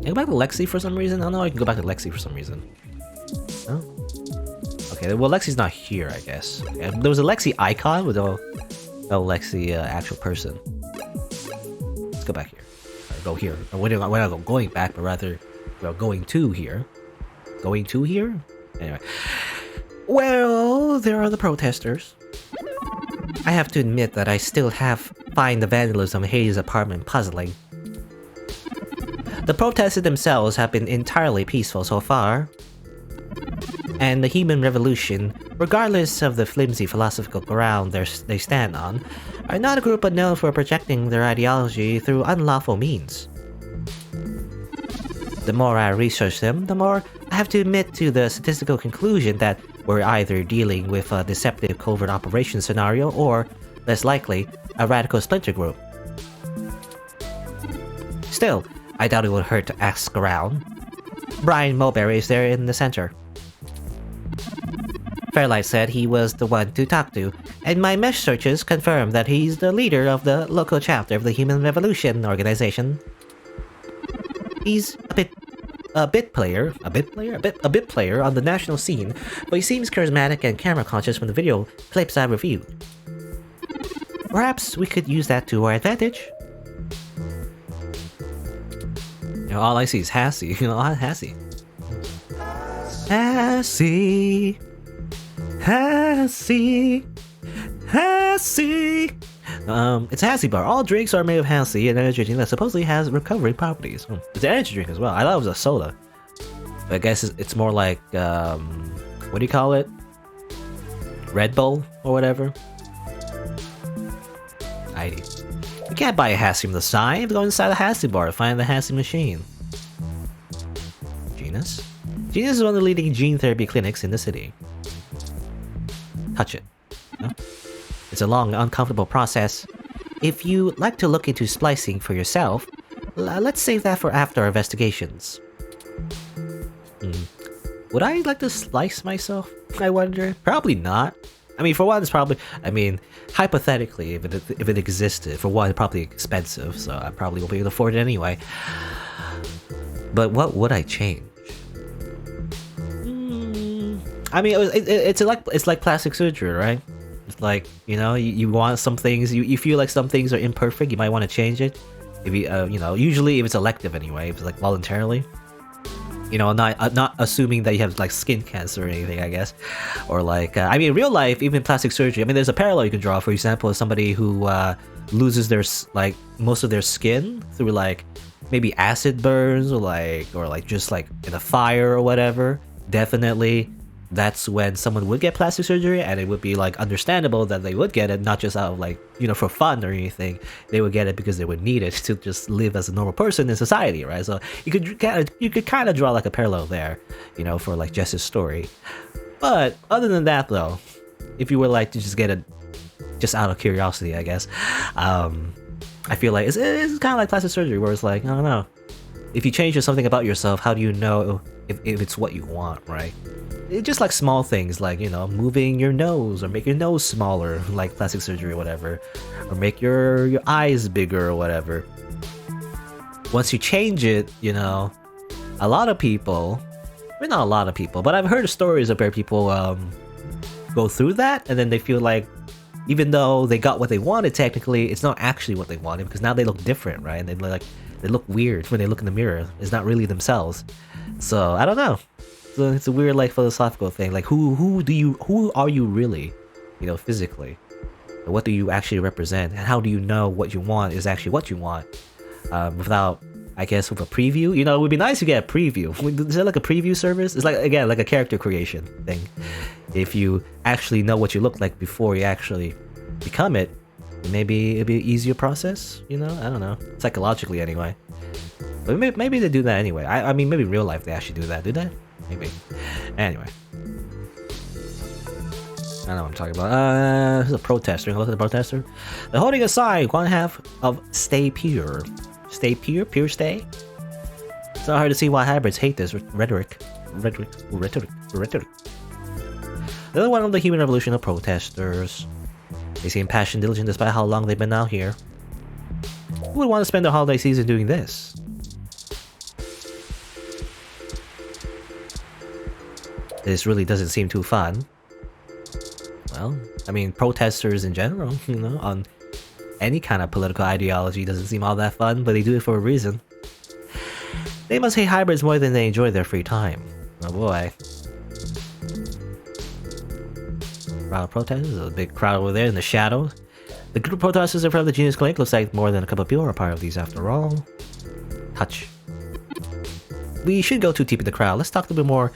Can I go back to Lexi for some reason? I don't know, I can go back to Lexi for some reason. Oh. Okay, well Lexi's not here, I guess. Yeah, there was a Lexi icon with no Lexi actual person. Let's go back here. Or go here. We're not going back, but rather we're going to here. Going to here? Anyway. Well, there are the protesters. I have to admit that I still find the vandalism in Hades' apartment puzzling. The protesters themselves have been entirely peaceful so far, and the human revolution, regardless of the flimsy philosophical ground they stand on, are not a group known for projecting their ideology through unlawful means. The more I research them, the more I have to admit to the statistical conclusion that we're either dealing with a deceptive covert operation scenario or, less likely, a radical splinter group. Still, I doubt it would hurt to ask around. Brian Mulberry is there in the center. Fairlight said he was the one to talk to, and my mesh searches confirm that he's the leader of the local chapter of the Human Revolution organization. He's a bit player on the national scene, but he seems charismatic and camera conscious from the video clips I reviewed. Perhaps we could use that to our advantage. You know, all I see is HASSY. You know, HASSY. HASSY. HASSY. HASSY. It's a HASSY bar. All drinks are made of HASSY, an energy drink that supposedly has recovery properties. It's an energy drink as well. I thought it was a soda. But I guess it's more like, what do you call it? Red Bull or whatever? You can't buy a HASSY from the sign. You have to go inside the HASSY bar to find the HASSY machine. Genus? Genus is one of the leading gene therapy clinics in the city. Touch it. No? It's a long, uncomfortable process. If you like to look into splicing for yourself, let's save that for after our investigations. Would I like to slice myself, I wonder? Probably not. I mean, for one, it's probably... I mean, hypothetically, if it existed, for one, it's probably expensive, so I probably won't be able to afford it anyway. But what would I change? I mean, it's like plastic surgery, right? It's like, you know, you want some things, you feel like some things are imperfect, you might want to change it. If you, you know, usually if it's elective anyway, if it's like voluntarily. You know, not assuming that you have like skin cancer or anything, I guess. Or like, I mean, in real life, even plastic surgery, I mean, there's a parallel you can draw. For example, somebody who loses their, like, most of their skin through like maybe acid burns or like just like in a fire or whatever. Definitely, that's when someone would get plastic surgery, and it would be like understandable that they would get it, not just out of like, you know, for fun or anything. They would get it because they would need it to just live as a normal person in society, right? So you could kind of draw like a parallel there, you know, for like Jess's story. But other than that, though, if you were like to just get it just out of curiosity, I guess, I feel like it's kind of like plastic surgery, where it's like, I don't know, if you change something about yourself, how do you know if it's what you want, right? It's just like small things, like, you know, moving your nose or make your nose smaller, like plastic surgery or whatever, or make your eyes bigger or whatever. Once you change it, you know, a lot of people, well, not a lot of people, but I've heard of stories of where people go through that, and then they feel like even though they got what they wanted, technically it's not actually what they wanted, because now they look different, right? And they look weird when they look in the mirror. It's not really themselves. So I don't know. So it's a weird, like, philosophical thing. Like, who are you really, you know, physically? And what do you actually represent? And how do you know what you want is actually what you want? Without, I guess, with a preview. You know, it would be nice to get a preview. Is there like a preview service? It's like, again, like a character creation thing. If you actually know what you look like before you actually become it, maybe it'd be an easier process. You know, I don't know. Psychologically, anyway. But maybe they do that anyway. I mean, maybe in real life they actually do that. Do they? Maybe. Anyway. I know what I'm talking about. This is a protester. Look at the protester. They're holding a sign, one half of Stay Pure. Stay Pure? Pure Stay? It's not hard to see why hybrids hate this rhetoric. The other one of the human revolution of protesters. They seem passionate, diligent despite how long they've been out here. Who would want to spend their holiday season doing this? This really doesn't seem too fun. Well, I mean, protesters in general, you know, on any kind of political ideology doesn't seem all that fun, but they do it for a reason. They must hate hybrids more than they enjoy their free time. Oh boy. Crowd of protesters, there's a big crowd over there in the shadows. The group of protesters in front of the Genius Clinic looks like more than a couple of people are part of these after all. Touch. We should go too deep in the crowd. Let's talk to a bit more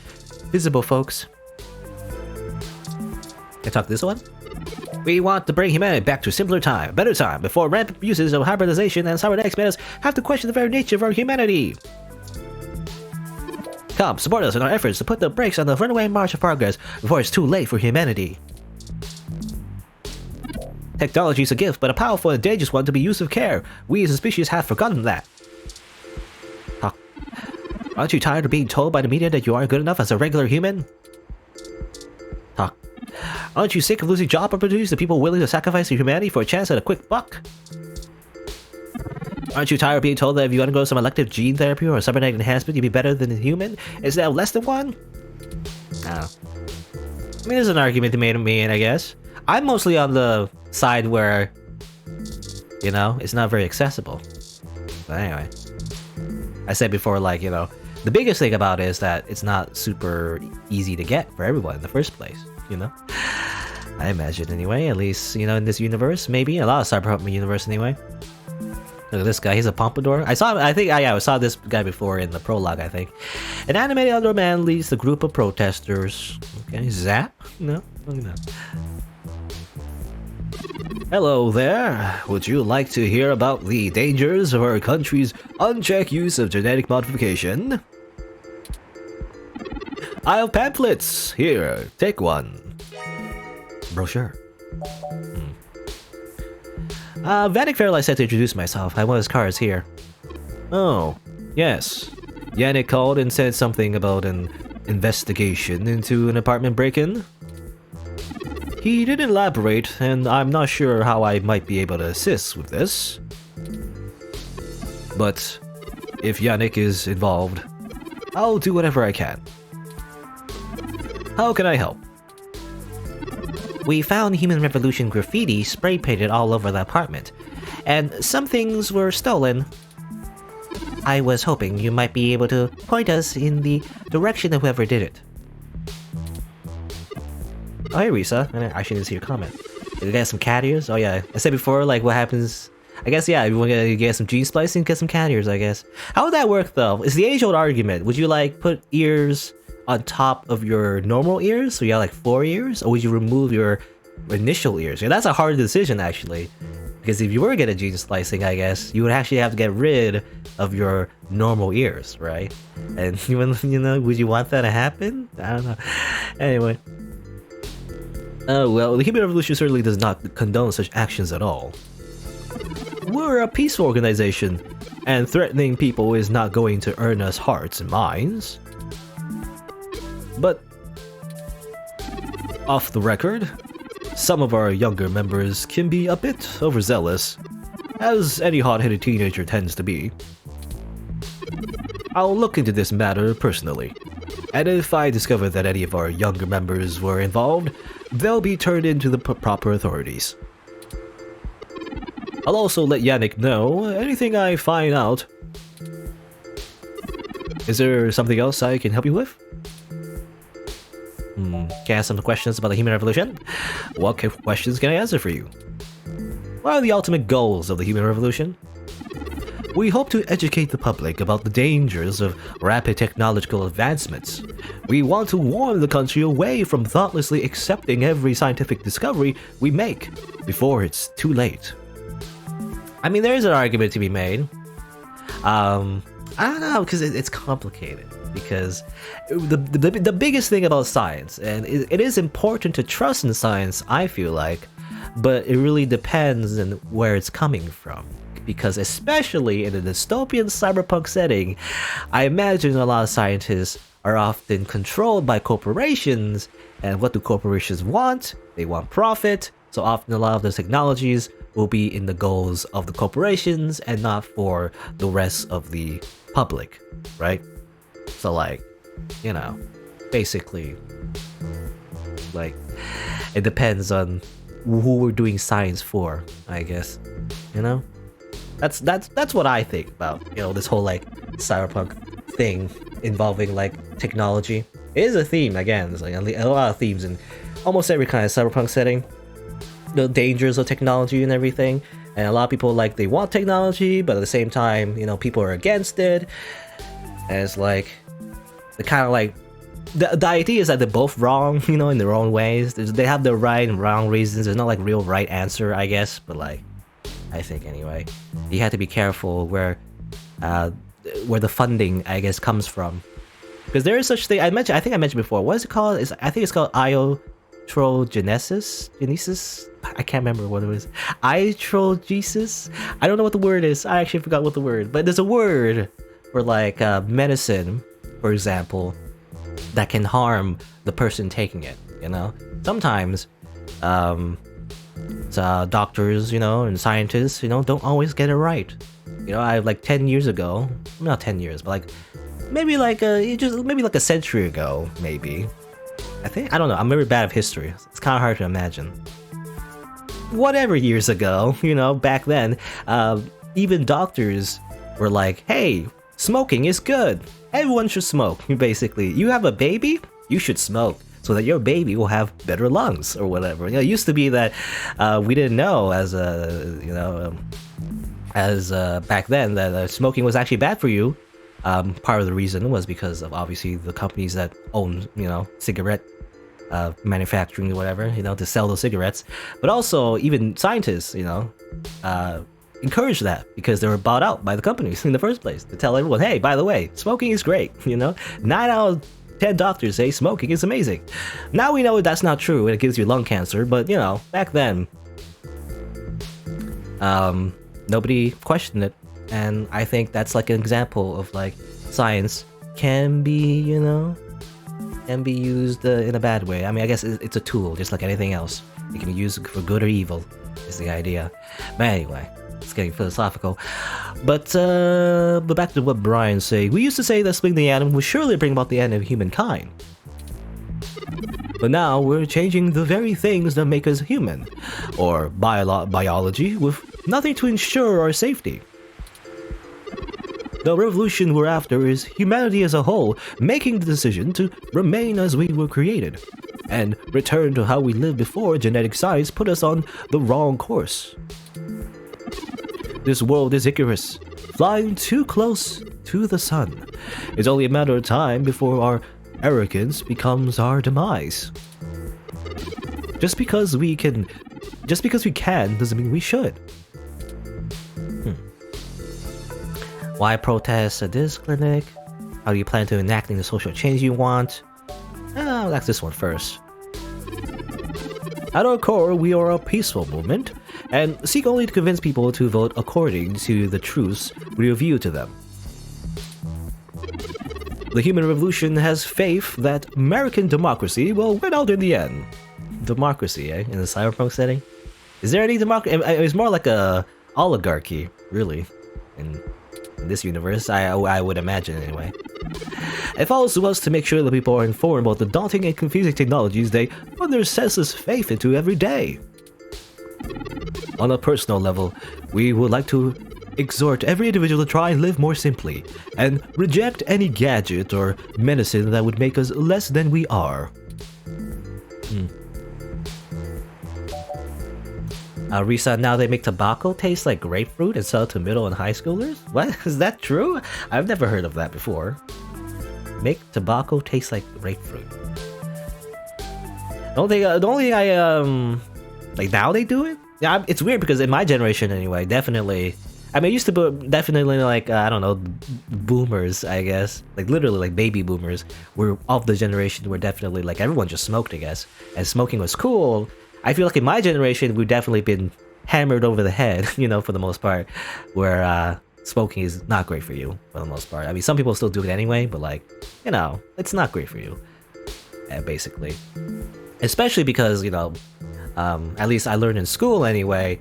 visible folks. Can I talk to this one? We want to bring humanity back to a simpler time, better time, before rampant uses of hybridization and cybernetics made us have to question the very nature of our humanity. Come, support us in our efforts to put the brakes on the runaway march of progress before it's too late for humanity. Technology is a gift, but a powerful and dangerous one to be used with care. We as a species have forgotten that. Aren't you tired of being told by the media that you aren't good enough as a regular human? Aren't you sick of losing job opportunities to people willing to sacrifice their humanity for a chance at a quick buck? Aren't you tired of being told that if you undergo some elective gene therapy or cybernetic enhancement, you'd be better than a human instead of less than one? I mean, there's an argument to be made, I guess. I'm mostly on the side where, you know, it's not very accessible. But anyway, I said before, like, you know, the biggest thing about it is that it's not super easy to get for everyone in the first place, you know? I imagine anyway, at least, you know, in this universe, maybe. A lot of cyberpunk universe anyway. Look at this guy, he's a pompadour. I saw this guy before in the prologue, I think. An animated elder man leads the group of protesters. Okay, zap? No, look at that. Hello there. Would you like to hear about the dangers of our country's unchecked use of genetic modification? I have pamphlets. Here, take one. Brochure. Vanek Fairlight said to introduce myself. I want his cards here. Oh, yes. Yannick called and said something about an investigation into an apartment break-in. He didn't elaborate, and I'm not sure how I might be able to assist with this. But if Yannick is involved, I'll do whatever I can. How can I help? We found Human Revolution graffiti spray painted all over the apartment, and some things were stolen. I was hoping you might be able to point us in the direction of whoever did it. Oh, hey, Risa. I actually didn't see your comment. Did you get some cat ears? Oh, yeah. I said before, like, what happens... I guess, yeah, if you want to get some gene splicing, get some cat ears, I guess. How would that work, though? It's the age-old argument. Would you, like, put ears on top of your normal ears? So you have, like, 4 ears? Or would you remove your initial ears? Yeah, that's a hard decision, actually. Because if you were to get a gene splicing, I guess, you would actually have to get rid of your normal ears, right? And, you know, would you want that to happen? I don't know. Anyway... Oh, well, the Human Revolution certainly does not condone such actions at all. We're a peaceful organization, and threatening people is not going to earn us hearts and minds. But, off the record, some of our younger members can be a bit overzealous, as any hot-headed teenager tends to be. I'll look into this matter personally, and if I discover that any of our younger members were involved, they'll be turned into the proper authorities. I'll also let Yannick know anything I find out. Is there something else I can help you with? Can I ask some questions about the Human Revolution? What questions can I answer for you? What are the ultimate goals of the Human Revolution? We hope to educate the public about the dangers of rapid technological advancements. We want to warn the country away from thoughtlessly accepting every scientific discovery we make before it's too late. I mean, there is an argument to be made. I don't know, because it's complicated. Because the biggest thing about science, and it is important to trust in science, I feel like, but it really depends on where it's coming from. Because especially in a dystopian cyberpunk setting, I imagine a lot of scientists are often controlled by corporations, and what do corporations want? They want profit, so often a lot of those technologies will be in the goals of the corporations and not for the rest of the public, right? So like, you know, basically. Like, it depends on who we're doing science for, I guess. You know? That's what I think about, this whole like cyberpunk thing involving like technology. It is a theme, again. There's like a lot of themes in almost every kind of cyberpunk setting. The dangers of technology and everything. And a lot of people like they want technology, but at the same time, people are against it. And it's like the kind of like the idea is that they're both wrong, in their own ways. They have the right and wrong reasons. There's not like real right answer, I guess, but like I think anyway, you have to be careful where the funding, I guess, comes from, because there is such thing. I think I mentioned before. What is it called? I think it's called iatrogenesis. I can't remember what it was. Iatrogenesis. I don't know what the word is. I actually forgot what the word. But there's a word for like medicine, for example, that can harm the person taking it. Sometimes. Doctors, and scientists, don't always get it right. I like 10 years ago, not 10 years, but like maybe like a century ago, maybe. I don't know. I'm very bad at history. It's kind of hard to imagine. Whatever years ago, back then, even doctors were like, "Hey, smoking is good. Everyone should smoke." Basically, you have a baby, you should smoke, so that your baby will have better lungs or whatever. It used to be that we didn't know back then that smoking was actually bad for you. Part of the reason was because of obviously the companies that own, cigarette manufacturing or whatever, to sell those cigarettes. But also even scientists, encourage that because they were bought out by the companies in the first place to tell everyone, hey, by the way, smoking is great. 9 out of 10 doctors say smoking is amazing. Now we know that's not true and it gives you lung cancer, but back then, nobody questioned it. And I think that's like an example of like science can be, used in a bad way. I mean, I guess it's a tool, just like anything else. It can be used for good or evil, is the idea. But anyway, it's getting philosophical. But back to what Brian's saying. We used to say that splitting the atom would surely bring about the end of humankind. But now we're changing the very things that make us human, or biology, with nothing to ensure our safety. The revolution we're after is humanity as a whole making the decision to remain as we were created, and return to how we lived before genetic science put us on the wrong course. This world is Icarus, flying too close to the sun. It's only a matter of time before our arrogance becomes our demise. Just because we can doesn't mean we should. Why protest at this clinic? How do you plan to enacting the social change you want? That's this one first. At our core, we are a peaceful movement, and seek only to convince people to vote according to the truths we reveal to them. The human revolution has faith that American democracy will win out in the end. Democracy, eh? In the cyberpunk setting? Is there any democracy? It's more like a oligarchy, really. In this universe, I would imagine anyway. It follows to us to make sure that people are informed about the daunting and confusing technologies they put their senseless faith into every day. On a personal level, we would like to exhort every individual to try and live more simply, and reject any gadget or medicine that would make us less than we are. Risa, now they make tobacco taste like grapefruit and sell it to middle and high schoolers? What? Is that true? I've never heard of that before. Make tobacco taste like grapefruit. The only thing I like now they do it? Yeah, it's weird because in my generation anyway, definitely. I mean, it used to be definitely like, I don't know, boomers, I guess. Like literally like baby boomers were of the generation where definitely like everyone just smoked, I guess. And smoking was cool. I feel like in my generation, we've definitely been hammered over the head, for the most part, where smoking is not great for you, for the most part. I mean, some people still do it anyway, but like, it's not great for you, basically. Especially because, at least I learned in school anyway,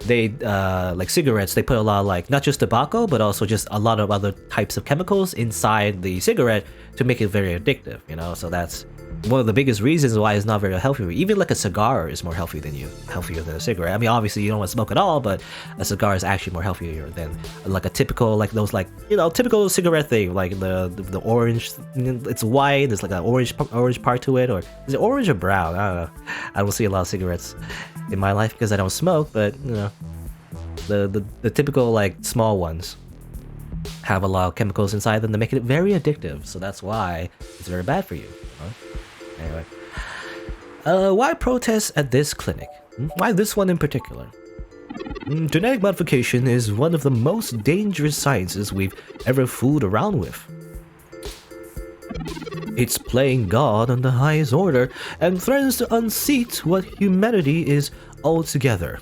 they like cigarettes, they put a lot of like not just tobacco but also just a lot of other types of chemicals inside the cigarette to make it very addictive, you know. So that's one of the biggest reasons why it's not very healthy. Even like a cigar is more healthier than a cigarette. I mean, obviously you don't want to smoke at all, but a cigar is actually more healthier than like a typical, like those, like, you know, typical cigarette thing, like the orange. It's white. There's like an orange part to it, or is it orange or brown? I don't know. I don't see a lot of cigarettes in my life because I don't smoke, but you know, the typical like small ones have a lot of chemicals inside them that make it very addictive. So that's why it's very bad for you. Anyway, why protests at this clinic? Why this one in particular? Genetic modification is one of the most dangerous sciences we've ever fooled around with. It's playing God on the highest order and threatens to unseat what humanity is altogether.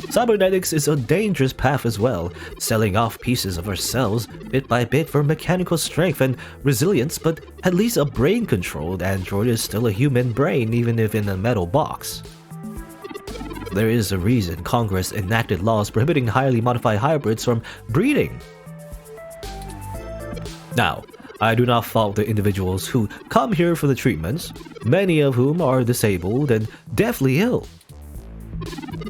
Cybernetics is a dangerous path as well, selling off pieces of ourselves bit by bit for mechanical strength and resilience, but at least a brain-controlled android is still a human brain, even if in a metal box. There is a reason Congress enacted laws prohibiting highly modified hybrids from breeding. Now, I do not fault the individuals who come here for the treatments, many of whom are disabled and deathly ill.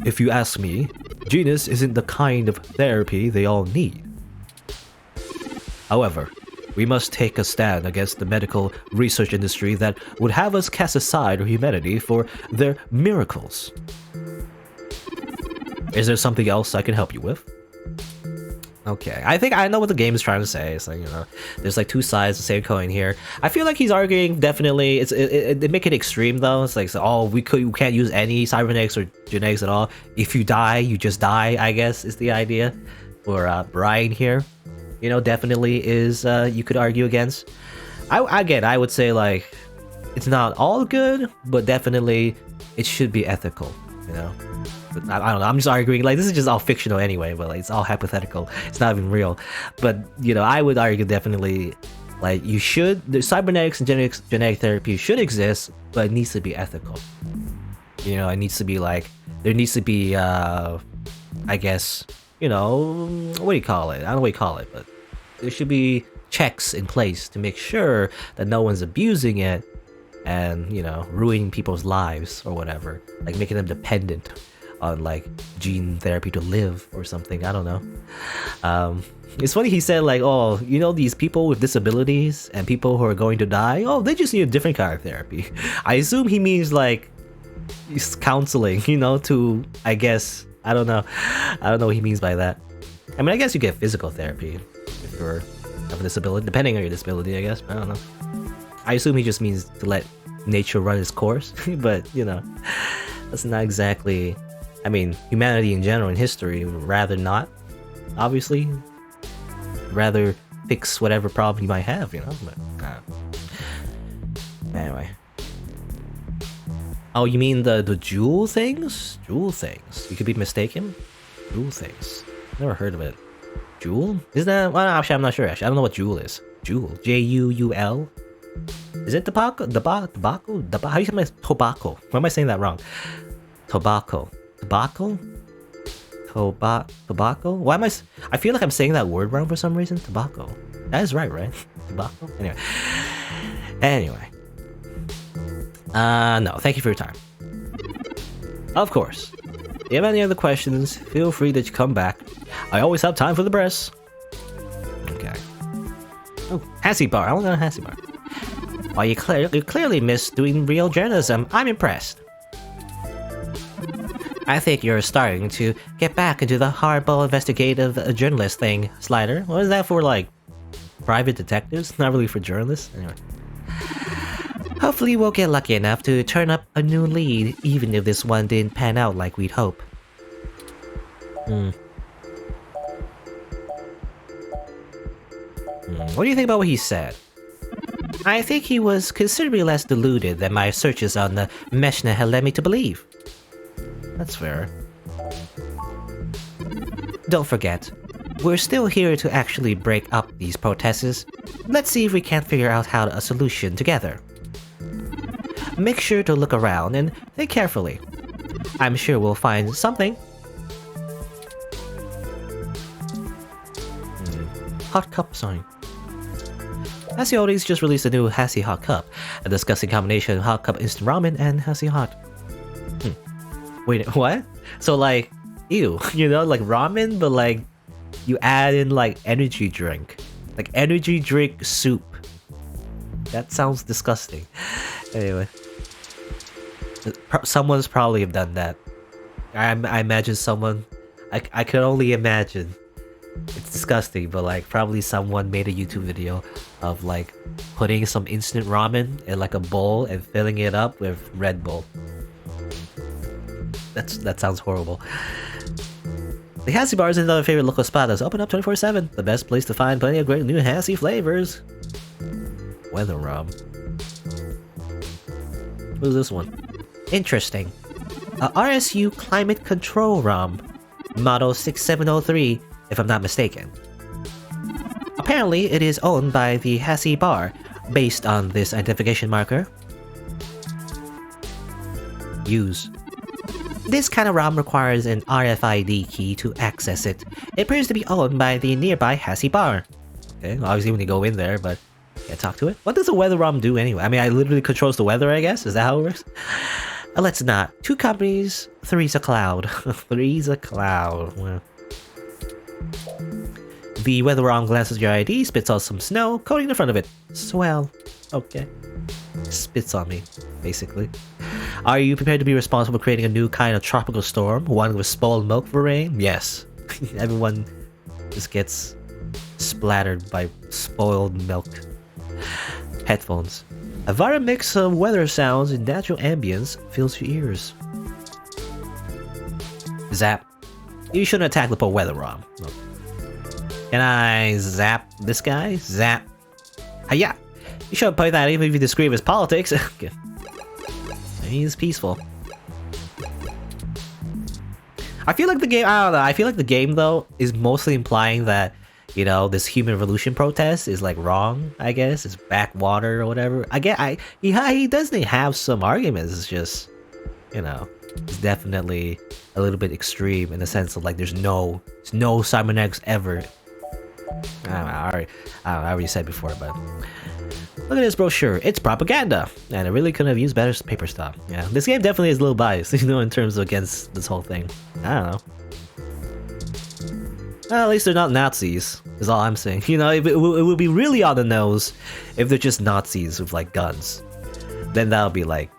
If you ask me, genus isn't the kind of therapy they all need. However, we must take a stand against the medical research industry that would have us cast aside our humanity for their miracles. Is there something else I can help you with? Okay, I think I know what the game is trying to say. It's like, you know, there's like two sides of the same coin here. I feel like he's arguing definitely. They make it extreme though. It's like, so, oh, we can't use any cybernetics or genetics at all. If you die, you just die, I guess is the idea. For Brian here, you know, definitely is you could argue against. I would say like it's not all good, but definitely it should be ethical, you know. But I don't know, I'm just arguing, like, this is just all fictional anyway, but like, it's all hypothetical, it's not even real. But you know, I would argue definitely, like, the cybernetics and genetic therapy should exist, but it needs to be ethical. You know, it needs to be like, there needs to be I guess, you know, what do you call it? I don't know what you call it, but there should be checks in place to make sure that no one's abusing it and, you know, ruining people's lives or whatever, like making them dependent on like gene therapy to live or something. I don't know. It's funny he said like, oh, you know, these people with disabilities and people who are going to die, oh, they just need a different kind of therapy. I assume he means like counseling, you know, to, I guess, I don't know what he means by that. I mean, I guess you get physical therapy if you have a disability, depending on your disability, I guess. I don't know. I assume he just means to let nature run its course, but you know, that's not exactly. I mean, humanity in general in history would rather not, obviously. Rather fix whatever problem you might have, you know? But, anyway. Oh, you mean the jewel things? Jewel things. You could be mistaken? Jewel things. Never heard of it. Jewel? Is that... Well, actually, I'm not sure, actually. I don't know what jewel is. Jewel. J-U-U-L? Is it tobacco? Tobacco? How do you say my... Tobacco. Why am I saying that wrong? Tobacco. Tobacco? Tobacco? Why am I feel like I'm saying that word wrong for some reason. Tobacco. That is right? Tobacco? Anyway. No, thank you for your time. Of course. If you have any other questions, feel free to come back. I always have time for the press. Okay. Oh, HASSY bar. I want to go to HASSY bar. While you clearly miss doing real journalism, I'm impressed. I think you're starting to get back into the hardball investigative journalist thing, Slider. What is that for, like, private detectives? Not really for journalists? Anyway. Hopefully we'll get lucky enough to turn up a new lead, even if this one didn't pan out like we'd hope. What do you think about what he said? I think he was considerably less deluded than my searches on the Meshna had led me to believe. That's fair. Don't forget, we're still here to actually break up these protests. Let's see if we can't figure out how a solution together. Make sure to look around and think carefully. I'm sure we'll find something Hot cup sign. HASSY Oldies just released a new HASSY Hot Cup, a disgusting combination of Hot Cup instant ramen and HASSY Hot. Wait, what? So like, ew, you know, like ramen, but like you add in like energy drink. Like energy drink soup. That sounds disgusting. Anyway. Someone's probably have done that. I imagine someone... I could only imagine. It's disgusting, but like probably someone made a YouTube video of like putting some instant ramen in like a bowl and filling it up with Red Bull. That sounds horrible. The HASSY bar is another favorite local spot that's open up 24/7. The best place to find plenty of great new HASSY flavors. Weather rum. What's this one? Interesting. RSU Climate Control Rum. Model 6703, if I'm not mistaken. Apparently, it is owned by the HASSY bar, based on this identification marker. Use. This kind of ROM requires an RFID key to access it. It appears to be owned by the nearby HASSY bar. Okay, obviously when you go in there, but can't talk to it. What does a weather ROM do anyway? I mean, it literally controls the weather, I guess? Is that how it works? Let's not. 2 companies, 3's a cloud. 3's a cloud. Well. The weather ROM glances at your ID, spits out some snow, coating the front of it. Swell. Okay. Spits on me, basically. Are you prepared to be responsible for creating a new kind of tropical storm? One with spoiled milk for rain? Yes. Everyone just gets splattered by spoiled milk. Headphones. A vibrant mix of weather sounds and natural ambience fills your ears. Zap. You shouldn't attack the poor weather ROM. No. Can I zap this guy? Zap. Hiya! You shouldn't play that even if you disagree with his politics. He's peaceful. I feel like the game, I don't know, I feel like the game though is mostly implying that, you know, this human revolution protest is like wrong, I guess. It's backwater or whatever. He doesn't have some arguments, it's just, you know, it's definitely a little bit extreme in the sense of like there's no cybernetics ever. I already said before, but look at this brochure. It's propaganda, and it really couldn't have used better paper stuff. Yeah, this game definitely is a little biased, you know, in terms of against this whole thing. I don't know. Well, at least they're not Nazis, is all I'm saying. You know, it would be really on the nose if they're just Nazis with like guns. Then that would be like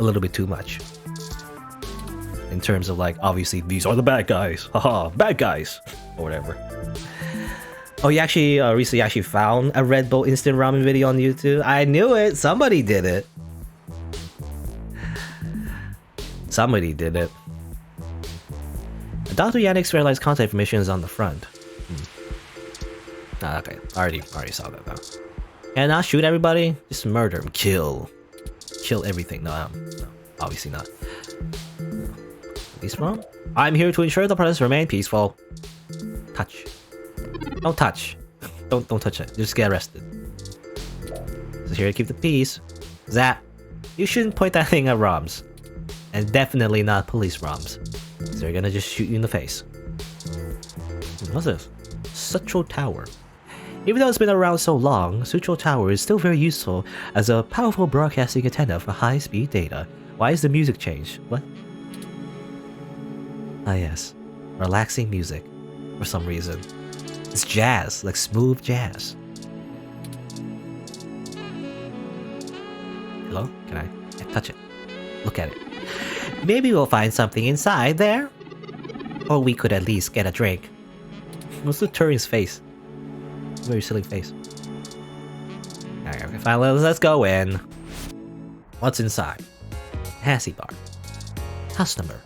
a little bit too much. In terms of like, obviously these are the bad guys, haha, bad guys, or whatever. Oh, you actually recently found a Red Bull instant ramen video on YouTube? I knew it! Somebody did it! Somebody did it. Dr. Yannick's realized contact information is on the front. Okay, already saw that though. And not shoot everybody, just murder, kill everything. No, obviously not. These wrong? I'm here to ensure the process remain peaceful. Touch. Don't touch. Don't touch it. Just get arrested. So here to keep the peace. Zap. You shouldn't point that thing at ROMs. And definitely not police ROMs. So they're gonna just shoot you in the face. What's this? Sutro Tower. Even though it's been around so long, Sutro Tower is still very useful as a powerful broadcasting antenna for high-speed data. Why is the music changed? What? Ah yes. Relaxing music. For some reason. It's jazz, like smooth jazz. Hello? Can I touch it? Look at it. Maybe we'll find something inside there? Or we could at least get a drink. What's the Turing's face? Very silly face. Okay, fine, let's go in. What's inside? HASSY bar. House number.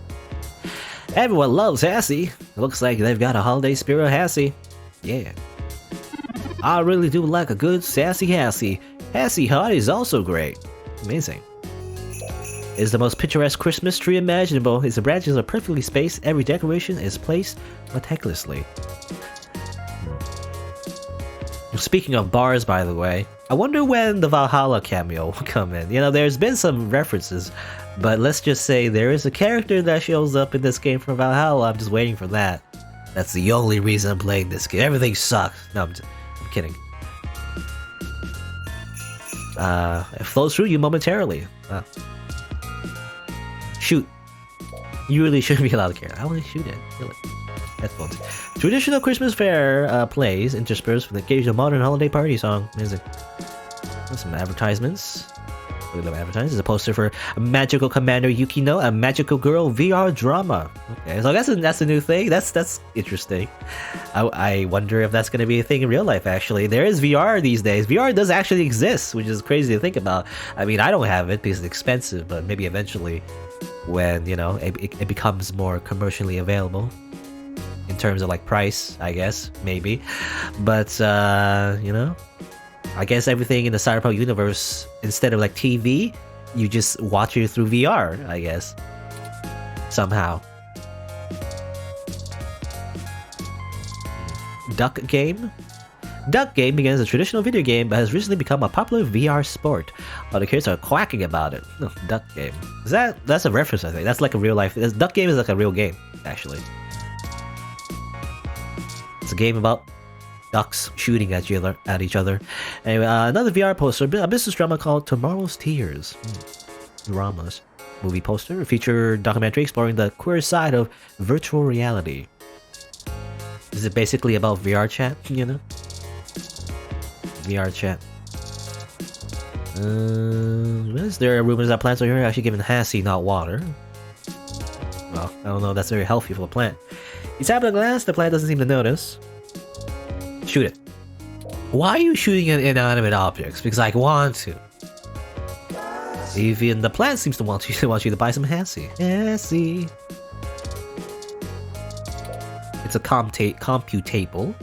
Everyone loves HASSY. Looks like they've got a holiday spirit HASSY. Yeah. I really do like a good sassy HASSY. HASSY Hot is also great. Amazing. It's the most picturesque Christmas tree imaginable. Its branches are perfectly spaced. Every decoration is placed meticulously. Speaking of bars, by the way, I wonder when the Valhalla cameo will come in. You know, there's been some references, but let's just say there is a character that shows up in this game from Valhalla. I'm just waiting for that. That's the only reason I'm playing this game. Everything sucks. No, kidding. It flows through you momentarily. Shoot. You really shouldn't be allowed to care. I want to shoot it. Kill it. Headphones. Traditional Christmas fair plays interspersed with occasional modern holiday party song. Amazing. There's some advertisements. We love advertisements. There's a poster for Magical Commander Yukino, a magical girl VR drama. Okay, so that's a new thing. That's interesting. I wonder if that's going to be a thing in real life. Actually, there is VR these days. VR does actually exist, which is crazy to think about. I mean, I don't have it because it's expensive, but maybe eventually, when it becomes more commercially available in terms of like price, I guess maybe. But I guess everything in the cyberpunk universe, instead of like TV, you just watch it through VR, I guess. Somehow. Duck Game? Duck Game began as a traditional video game, but has recently become a popular VR sport. All the kids are quacking about it. Oh, Duck Game. That's a reference, I think. That's like a real life. Duck Game is like a real game, actually. It's a game about ducks shooting at each other. Anyway, another VR poster, a business drama called Tomorrow's Tears. Dramas. Movie poster, a feature documentary exploring the queer side of virtual reality. Is it basically about VR chat, VR chat. There are rumors that plants are here actually given HASSY, not water. Well, I don't know if that's very healthy for a plant. You tap the glass, the plant doesn't seem to notice. Shoot it. Why are you shooting at inanimate objects? Because I want to. Even the plant seems to want you to buy some HASSY. HASSY. It's a computable.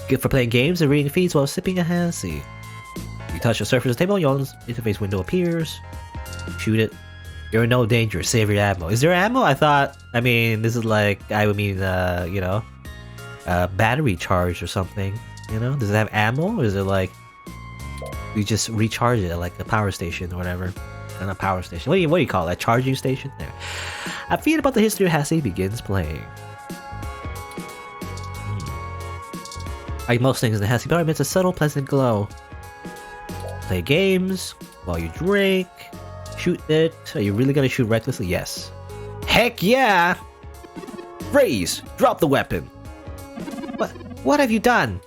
Good for playing games and reading feeds while sipping a HASSY. You touch the surface of the table, your interface window appears. Shoot it. You're in no danger. Save your ammo. Is there ammo? I mean, this is like, battery charge or something. Does it have ammo? Or is it like you just recharge it at like a power station or whatever? Not a power station. What do you call it? A charging station? There. A feed about the history of HASSY begins playing. Like most things in the HASSY bar, emits a subtle, pleasant glow. Play games while you drink. Shoot it. Are you really gonna shoot recklessly? Yes. Heck yeah! Freeze! Drop the weapon. What have you done?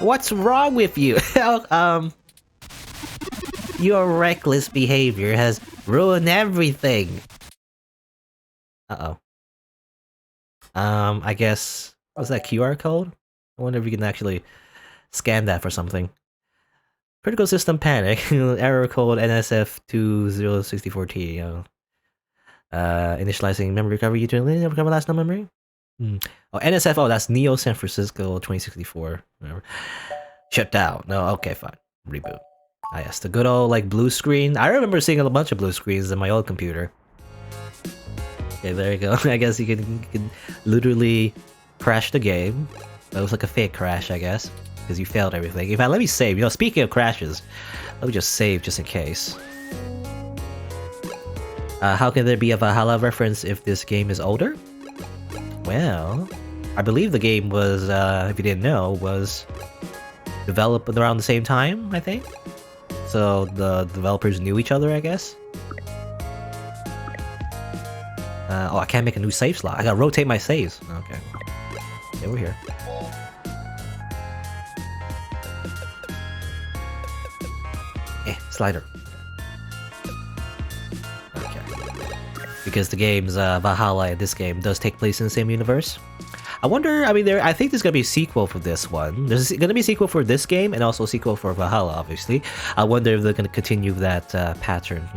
What's wrong with you? Your reckless behavior has ruined everything. Uh-oh. I guess... What's that QR code? I wonder if you can actually scan that for something. Critical system panic. Error code NSF2064T. Initializing memory recovery utility. Recover last known memory? Oh, NSF. Oh, that's Neo San Francisco 2064. Whatever. Shut down. No, okay, fine. Reboot. Ah, yes, the good old like blue screen. I remember seeing a bunch of blue screens in my old computer. Okay, there you go. I guess you can literally crash the game. That was like a fake crash, I guess, because you failed everything. In fact, let me save. Speaking of crashes, let me just save just in case. How can there be a Valhalla reference if this game is older? Well, I believe the game was, if you didn't know, was developed around the same time, I think. So the developers knew each other, I guess. Oh, I can't make a new save slot. I gotta rotate my saves. Okay. Okay, we're here. Slider. Okay. Because the game's Valhalla, this game does take place in the same universe. I wonder, I think there's gonna be a sequel for this one. There's gonna be a sequel for this game and also a sequel for Valhalla, obviously. I wonder if they're gonna continue that pattern,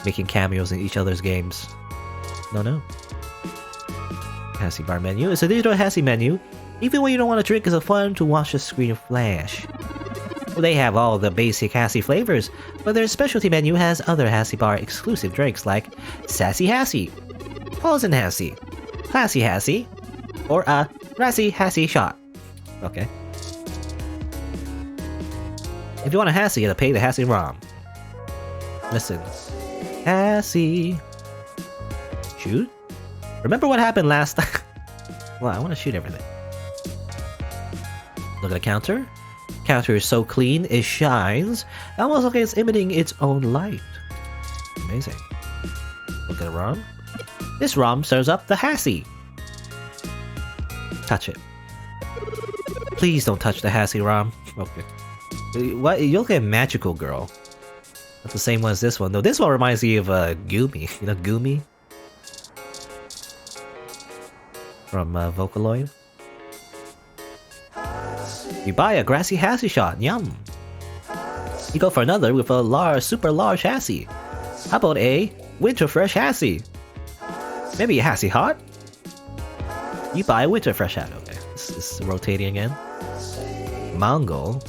making cameos in each other's games. No. HASSY bar menu. It's a digital HASSY menu. Even when you don't want to drink, it's fun to watch the screen flash. They have all the basic HASSY flavors, but their specialty menu has other HASSY bar exclusive drinks like Sassy HASSY, Frozen HASSY, Classy HASSY, or a Rassy HASSY shot. Okay. If you want a HASSY, you gotta pay the HASSY ROM. Listen. HASSY. Shoot? Remember what happened last time? Well, I want to shoot everything. Look at the counter. Counter is so clean, it shines. Almost like it's emitting its own light. Amazing. Look at the ROM. This ROM serves up the HASSY. Touch it. Please don't touch the HASSY ROM. Okay. What? You look at Magical Girl. That's the same one as this one, though. This one reminds me of Goomy. You know Goomy? From Vocaloid. You buy a grassy HASSY shot, yum! You go for another with a super large HASSY. How about a winter fresh HASSY? Maybe a HASSY hot? You buy a winter fresh hat. Okay, this is rotating again. Mongol?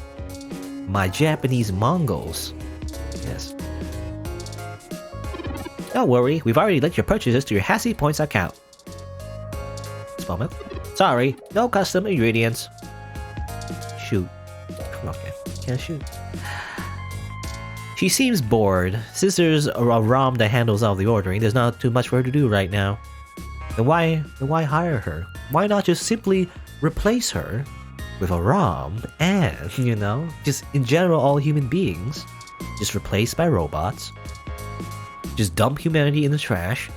My Japanese Mongols. Yes. Don't worry, we've already linked your purchases to your HASSY points account. Moment. Sorry, no custom ingredients. Shoot. Okay, can't shoot. She seems bored. Since there's a ROM that handles all the ordering, there's not too much for her to do right now. Then why hire her? Why not just simply replace her with a ROM and, you know, just in general all human beings just replaced by robots. Just dump humanity in the trash.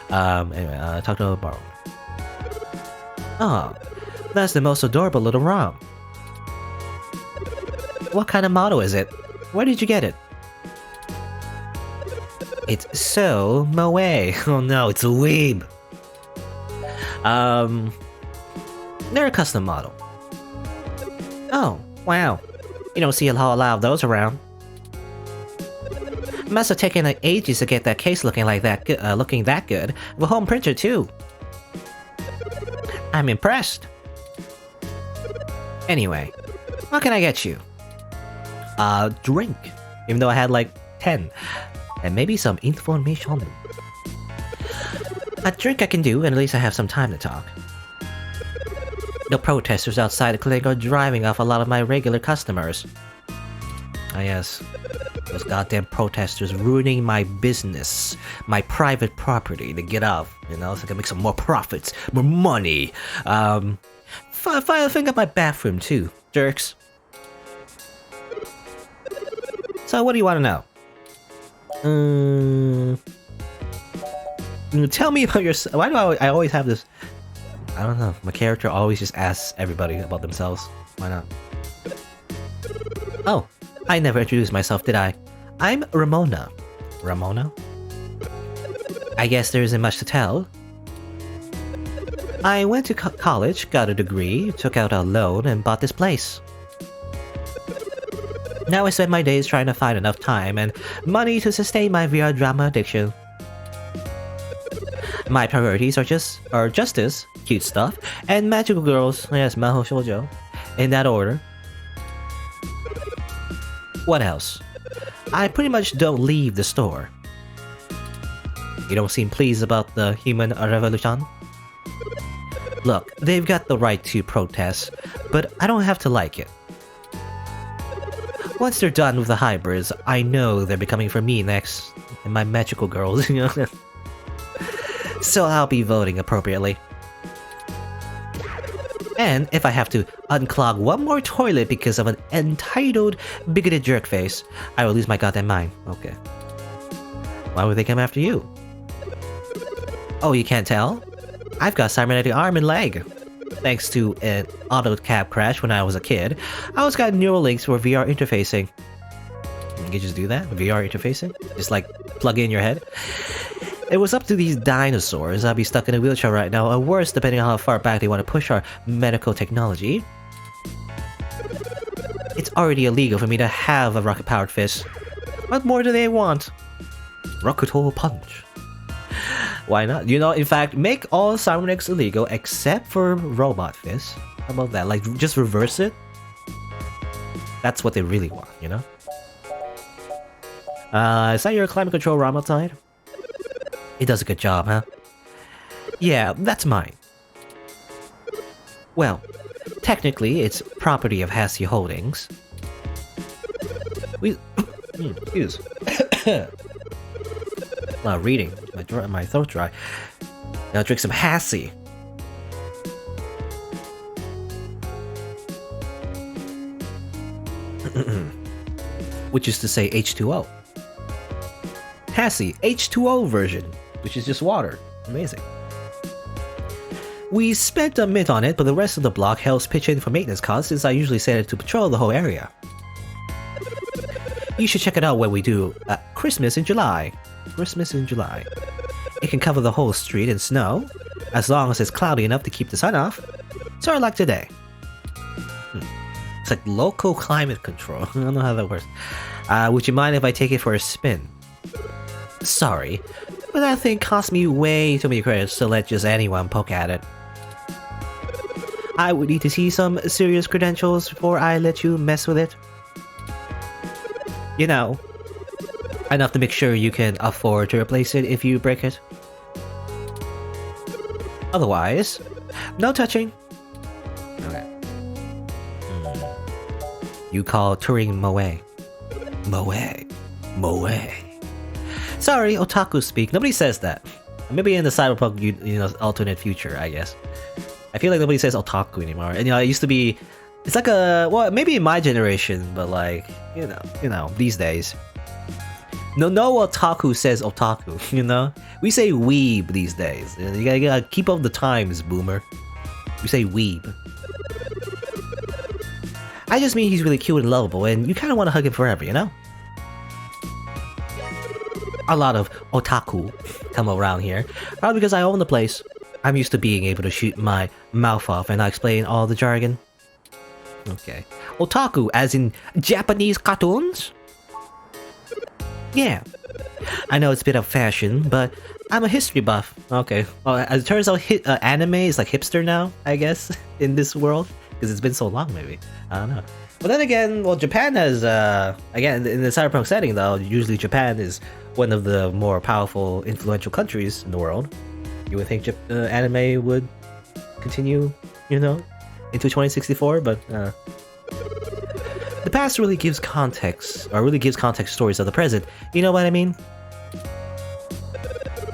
Anyway, talk to a borrower. Oh, that's the most adorable little ROM. What kind of model is it? Where did you get it? It's so moe. Oh no, it's a weeb. They're a custom model. Oh, wow. You don't see a whole lot of those around. Must have taken like ages to get that case looking like that, looking that good. With a home printer too. I'm impressed. Anyway, what can I get you? Drink. Even though I had like 10. And maybe some information. A drink I can do, and at least I have some time to talk. The protesters outside the clinic are driving off a lot of my regular customers. Ah yes, those goddamn protesters ruining my business, my private property to get off, you know, so I can make some more profits, more money. Think of my bathroom too, jerks. So what do you want to know? Tell me about yourself. Why do I always have this? I don't know. My character always just asks everybody about themselves. Why not? Oh, I never introduced myself, did I? I'm Ramona. Ramona? I guess there isn't much to tell. I went to college, got a degree, took out a loan, and bought this place. Now I spend my days trying to find enough time and money to sustain my VR drama addiction. My priorities are justice, cute stuff, and magical girls, yes, Maho Shoujo, in that order. What else? I pretty much don't leave the store. You don't seem pleased about the human revolution? Look, they've got the right to protest, but I don't have to like it. Once they're done with the hybrids, I know they're becoming for me next, and my magical girls, you know. So I'll be voting appropriately. And if I have to unclog one more toilet because of an entitled, bigoted jerkface, I will lose my goddamn mind. Okay. Why would they come after you? Oh, you can't tell? I've got cybernetic arm and leg. Thanks to an auto cab crash when I was a kid, I always got neural links for VR interfacing. You can just do that? VR interfacing? Just like plug in your head? It was up to these dinosaurs. I'd be stuck in a wheelchair right now, or worse, depending on how far back they want to push our medical technology. It's already illegal for me to have a rocket-powered fist. What more do they want? Rocket hole punch. Why not? You know, in fact, make all cybernetics illegal except for robot fists. How about that? Like, just reverse it? That's what they really want, you know? Is that your climate control ROM outside? It does a good job, huh? Yeah, that's mine. Well, technically, it's property of HASSY Holdings. Excuse. A lot of reading. My throat's dry. Now drink some HASSY. which is to say H2O. HASSY, H2O version, which is just water. Amazing. We spent a mint on it, but the rest of the block helps pitch in for maintenance costs since I usually set it to patrol the whole area. You should check it out when we do Christmas in July. Christmas in July. It can cover the whole street in snow, as long as it's cloudy enough to keep the sun off. Sort of like today. It's like local climate control. I don't know how that works. Would you mind if I take it for a spin? Sorry, but that thing cost me way too many credits to let just anyone poke at it. I would need to see some serious credentials before I let you mess with it. You know, enough to make sure you can afford to replace it if you break it. Otherwise, no touching. Okay. You call Turing moe. Moe. Sorry, otaku speak. Nobody says that. Maybe in the cyberpunk, you know, alternate future, I guess. I feel like nobody says otaku anymore. And you know, it used to be. It's like a, well, maybe in my generation, but like, you know, these days. No otaku says otaku, you know? We say weeb these days. You gotta keep up the times, boomer. We say weeb. I just mean he's really cute and lovable, and you kind of want to hug him forever, you know? A lot of otaku come around here, probably because I own the place. I'm used to being able to shoot my mouth off and I explain all the jargon. Okay. Otaku, as in Japanese cartoons? Yeah. I know it's a bit of fashion, but I'm a history buff. Okay. Well, as it turns out, anime is like hipster now, I guess, in this world. Because it's been so long, maybe. I don't know. But then again, well, Japan has, again, in the cyberpunk setting, though, usually Japan is one of the more powerful, influential countries in the world. You would think anime would continue, you know, into 2064, but the past really gives context, or really gives context stories of the present. You know what I mean?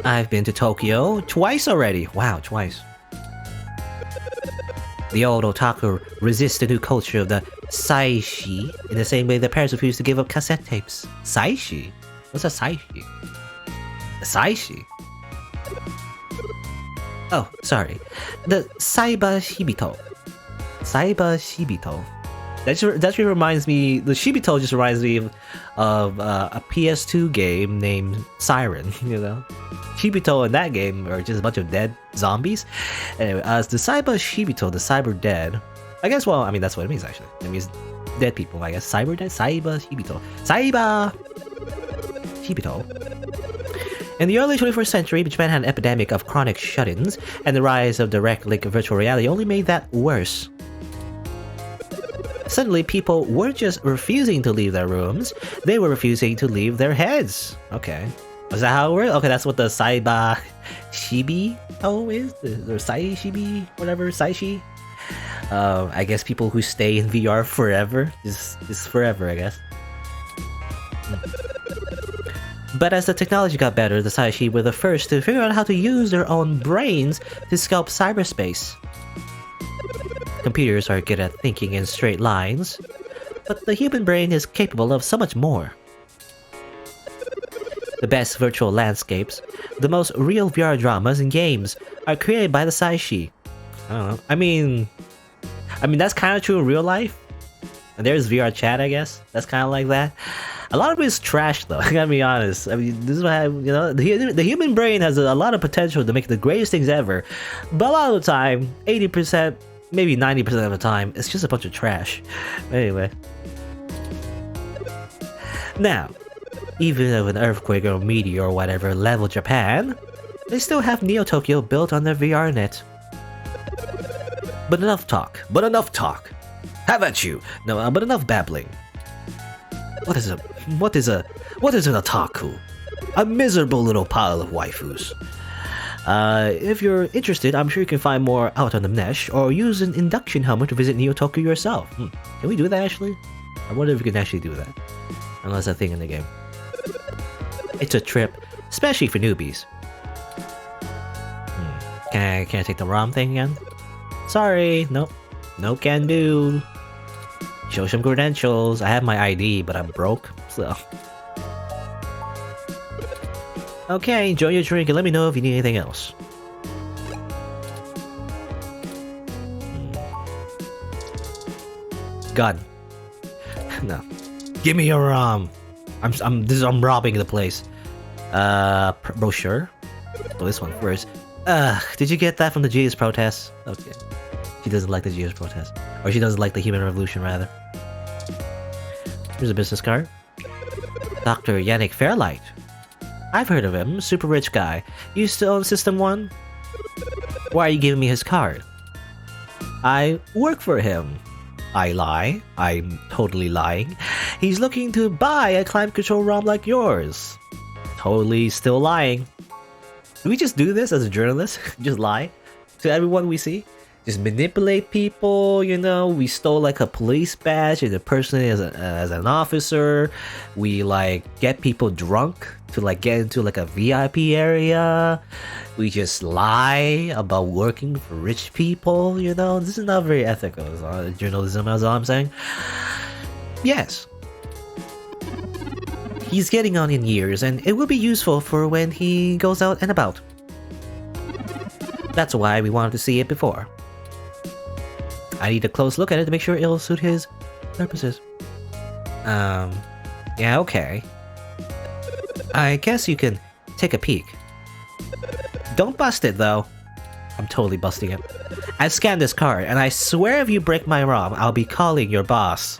I've been to Tokyo twice already. Wow, twice. The old otaku resists the new culture of the saishi in the same way their parents refuse to give up cassette tapes. Saishi? What's a saishi? A saishi? Oh, sorry. The Shibito. That just reminds me. The Shibito just reminds me of a PS2 game named Siren. You know, Shibito in that game are just a bunch of dead zombies. Anyway, as the Shibito, the cyber dead. I guess. Well, I mean that's what it means actually. It means dead people. I guess cyber dead. Shibito. In the early 21st century, Japan had an epidemic of chronic shut-ins, and the rise of direct link virtual reality only made that worse. Suddenly, people weren't just refusing to leave their rooms, they were refusing to leave their heads. Okay. Is that how it works? Okay, that's what the Shibito is? The Shibi, whatever, Saishi? I guess people who stay in VR forever. Just forever, I guess. But as the technology got better, the Saishi were the first to figure out how to use their own brains to sculpt cyberspace. Computers are good at thinking in straight lines, but the human brain is capable of so much more. The best virtual landscapes, the most real VR dramas and games are created by the Saishi. I don't know. I mean that's kind of true in real life. And there's VR chat, I guess. That's kind of like that. A lot of it is trash, though. I gotta be honest. I mean, this is why the human brain has a lot of potential to make the greatest things ever, but a lot of the time, 80%, maybe 90% of the time, it's just a bunch of trash. Anyway, now, even if an earthquake or meteor or whatever level Japan, they still have Neo Tokyo built on their VR net. But enough talk. Have at you. No, but enough babbling. What is an otaku? A miserable little pile of waifus. If you're interested, I'm sure you can find more out on the Nesh, or use an induction helmet to visit Neo Tokyo yourself. Can we do that actually? I wonder if we can actually do that. Unless that's a thing in the game. It's a trip, especially for newbies. Can I take the ROM thing again? Sorry, nope. No can do. Show some credentials. I have my ID, but I'm broke, so... Okay, enjoy your drink and let me know if you need anything else. Gun. No. Give me your I'm robbing the place. Brochure. Well, this one first. Did you get that from the GS protest? Okay. She doesn't like the GS protest. Or she doesn't like the human revolution, rather. Here's a business card. Dr. Yannick Fairlight. I've heard of him. Super rich guy. Used to own System 1? Why are you giving me his card? I work for him. I lie. I'm totally lying. He's looking to buy a climate control ROM like yours. Totally still lying. Do we just do this as a journalist? Just lie to everyone we see? Just manipulate people, you know? We stole like a police badge and the person as an officer. We like get people drunk to like get into like a VIP area. We just lie about working for rich people, you know? This is not very ethical journalism, that's all I'm saying. Yes. He's getting on in years and it will be useful for when he goes out and about. That's why we wanted to see it before. I need a close look at it to make sure it'll suit his purposes. Yeah, okay. I guess you can take a peek. Don't bust it, though. I'm totally busting it. I scanned this card, and I swear if you break my ROM, I'll be calling your boss.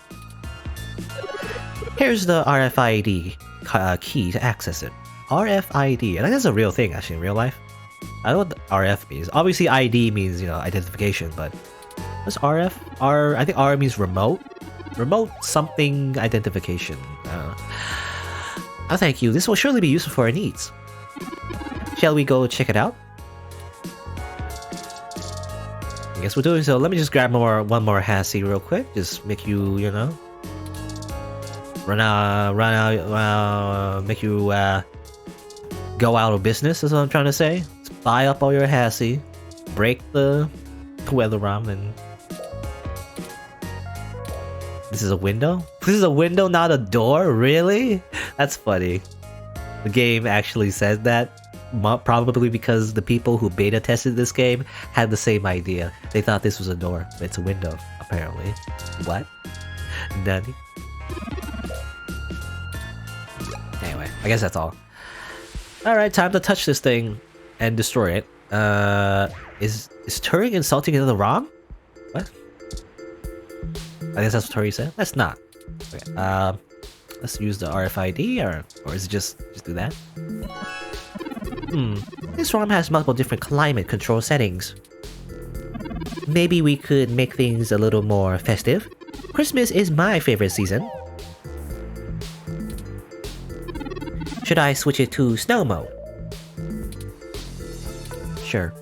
Here's the RFID key to access it. RFID. I think that's a real thing, actually, in real life. I don't know what the RF means. Obviously, ID means, you know, identification, but... What's RF? I think R means remote. Remote something identification. Oh, thank you. This will surely be useful for our needs. Shall we go check it out? I guess we're doing so. Let me just grab one more HASSY real quick. Just make you, you know, make you go out of business. Is what I'm trying to say. Let's buy up all your HASSY, break the weather ROM, and this is a window? This is a window, not a door? Really? That's funny. The game actually said that. Probably because the people who beta tested this game had the same idea. They thought this was a door, but it's a window, apparently. What? Nani? Anyway, I guess that's all. Alright, time to touch this thing and destroy it. Is Turing insulting another ROM? What? I guess that's what Turing said. Let's not. Okay, let's use the RFID, or is it just do that? This ROM has multiple different climate control settings. Maybe we could make things a little more festive. Christmas is my favorite season. Should I switch it to snow mode? Sure.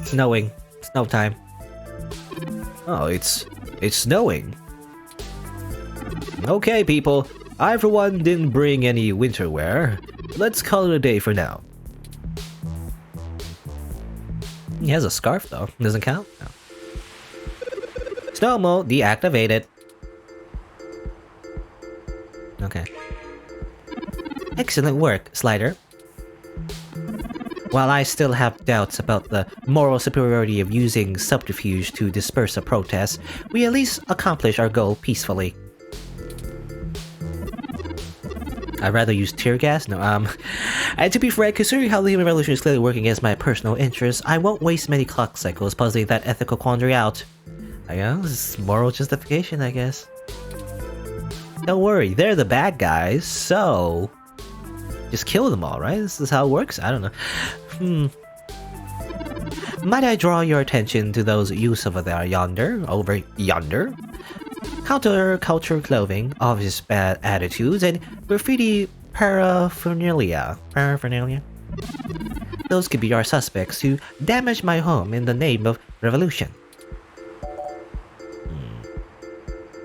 Snowing. Snow time. Oh, it's snowing. Okay, people. I, for one, didn't bring any winter wear. Let's call it a day for now. He has a scarf, though. Doesn't count? No. Snow mode deactivated. Okay. Excellent work, Slider. While I still have doubts about the moral superiority of using subterfuge to disperse a protest, we at least accomplish our goal peacefully. I'd rather use tear gas? No, and to be frank, considering how the human revolution is clearly working against my personal interests, I won't waste many clock cycles puzzling that ethical quandary out. I guess, moral justification, I guess. Don't worry, they're the bad guys, so... just kill them all, right? This is how it works? I don't know. Might I draw your attention to those youths over yonder? Counterculture clothing, obvious bad attitudes, and graffiti paraphernalia. Those could be our suspects who damaged my home in the name of revolution.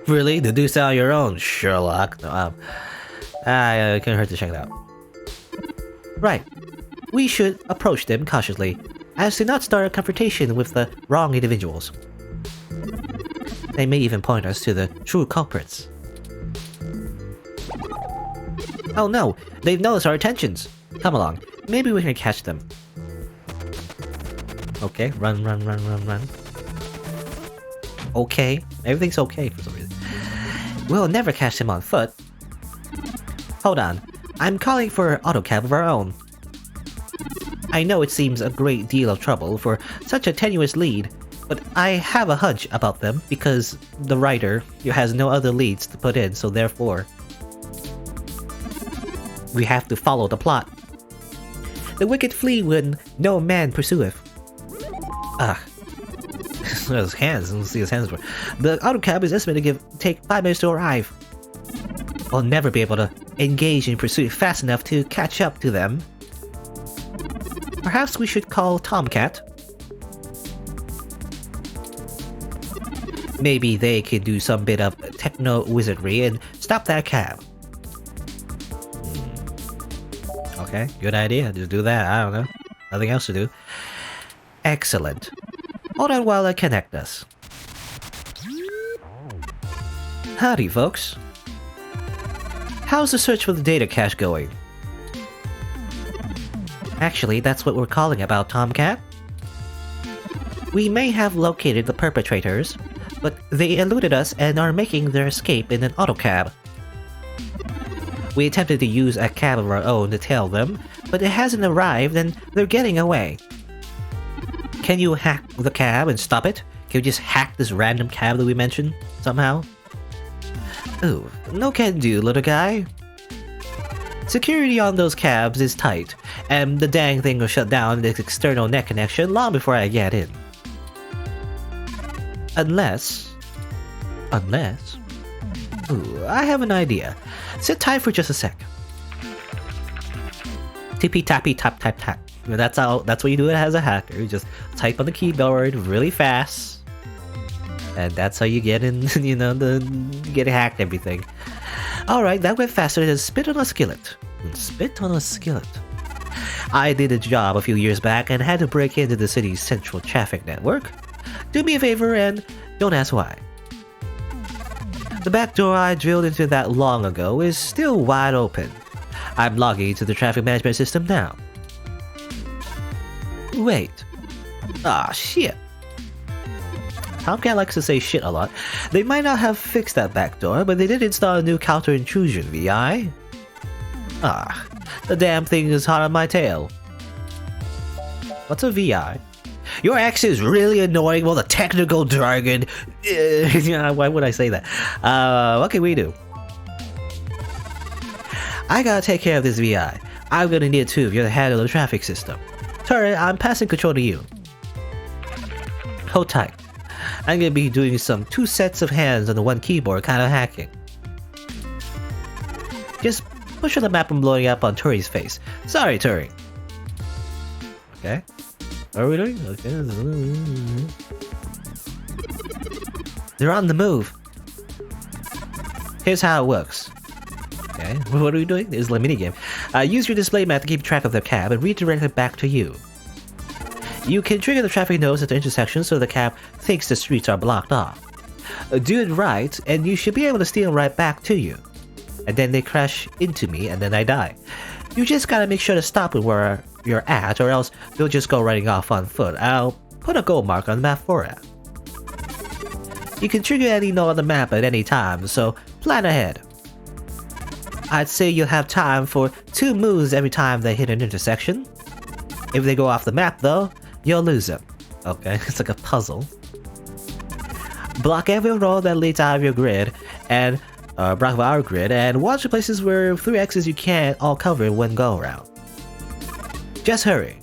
Really? To do so on your own, Sherlock? No, it can't hurt to check it out. Right. we should approach them cautiously, as to not start a confrontation with the wrong individuals. They may even point us to the true culprits. Oh no, they've noticed our intentions. Come along, maybe we can catch them. Okay, run. Okay, everything's okay for some reason. We'll never catch them on foot. Hold on, I'm calling for an autocab of our own. I know it seems a great deal of trouble for such a tenuous lead, but I have a hunch about them because the writer has no other leads to put in, so therefore we have to follow the plot. The wicked flee when no man pursueth. His hands, let's see his hands for. The autocab is estimated to take 5 minutes to arrive. We'll never be able to engage in pursuit fast enough to catch up to them. Perhaps we should call Tomcat. Maybe they could do some bit of techno-wizardry and stop that cab. Okay, good idea. Just do that. I don't know. Nothing else to do. Excellent. Hold on while I connect us. Howdy, folks. How's the search for the data cache going? Actually, that's what we're calling about, Tomcat. We may have located the perpetrators, but they eluded us and are making their escape in an autocab. We attempted to use a cab of our own to tail them, but it hasn't arrived and they're getting away. Can you hack the cab and stop it? Can we just hack this random cab that we mentioned, somehow? Ooh, no can do, little guy. Security on those cabs is tight, and the dang thing will shut down its external net connection long before I get in. Unless... Ooh, I have an idea. Sit tight for just a sec. Tippy tappy tap tap tap. That's what you do it as a hacker. You just type on the keyboard really fast. And that's how you get in, get hacked everything. Alright, that went faster than spit on a skillet. Spit on a skillet. I did a job a few years back and had to break into the city's central traffic network. Do me a favor and don't ask why. The back door I drilled into that long ago is still wide open. I'm logging into the traffic management system now. Wait. Ah, shit. Tomcat likes to say shit a lot. They might not have fixed that back door, but they did install a new counter-intrusion VI. Ah, the damn thing is hot on my tail. What's a VI? Your accent is really annoying. Well, the technical jargon. Why would I say that? What can we do? I gotta take care of this VI. I'm gonna need two of you to handle the traffic system. Turret, I'm passing control to you. Hold tight. I'm gonna be doing some 2 sets of hands on the 1 keyboard kind of hacking. Just push on the map and blowing up on Turing's face. Sorry, Turing. Okay. What are we doing? Okay. They're on the move. Here's how it works. Okay, what are we doing? This is a minigame. Use your display map to keep track of the cab and redirect it back to you. You can trigger the traffic nodes at the intersection so the cab thinks the streets are blocked off. Do it right, and you should be able to steal right back to you. And then they crash into me, and then I die. You just gotta make sure to stop it where you're at, or else they'll just go running off on foot. I'll put a gold mark on the map for it. You can trigger any node on the map at any time, so plan ahead. I'd say you'll have time for 2 moves every time they hit an intersection. If they go off the map though, you'll lose them. Okay, it's like a puzzle. Block every road that leads out of your grid, and block our grid, and watch the places where 3 X's you can't all cover in one go around. Just hurry.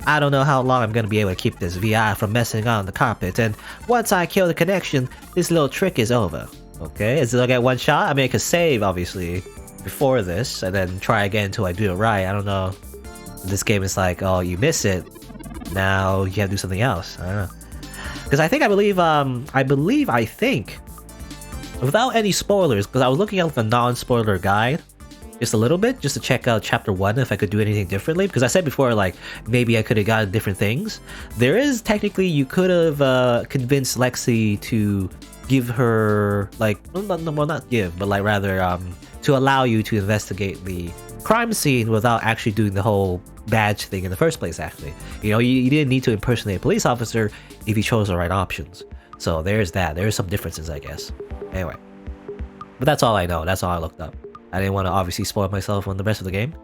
I don't know how long I'm gonna be able to keep this VI from messing on the carpet, and once I kill the connection, this little trick is over. Okay, is it get 1 shot? I mean, I could save, obviously, before this, and then try again until I do it right. I don't know. This game is like, oh, you miss it, now you have to do something else. I don't know. Because I think, without any spoilers, because I was looking at the non-spoiler guide, just a little bit, just to check out chapter 1 if I could do anything differently, because I said before, like, maybe I could have gotten different things. There is technically, you could have convinced Lexi to give her, like, well, not give, but like rather to allow you to investigate the crime scene without actually doing the whole badge thing in the first place. Actually, you know, you didn't need to impersonate a police officer if you chose the right options. So there's that. There's some differences, I guess. Anyway, but that's all I know. That's all I looked up. I didn't want to obviously spoil myself on the rest of the game.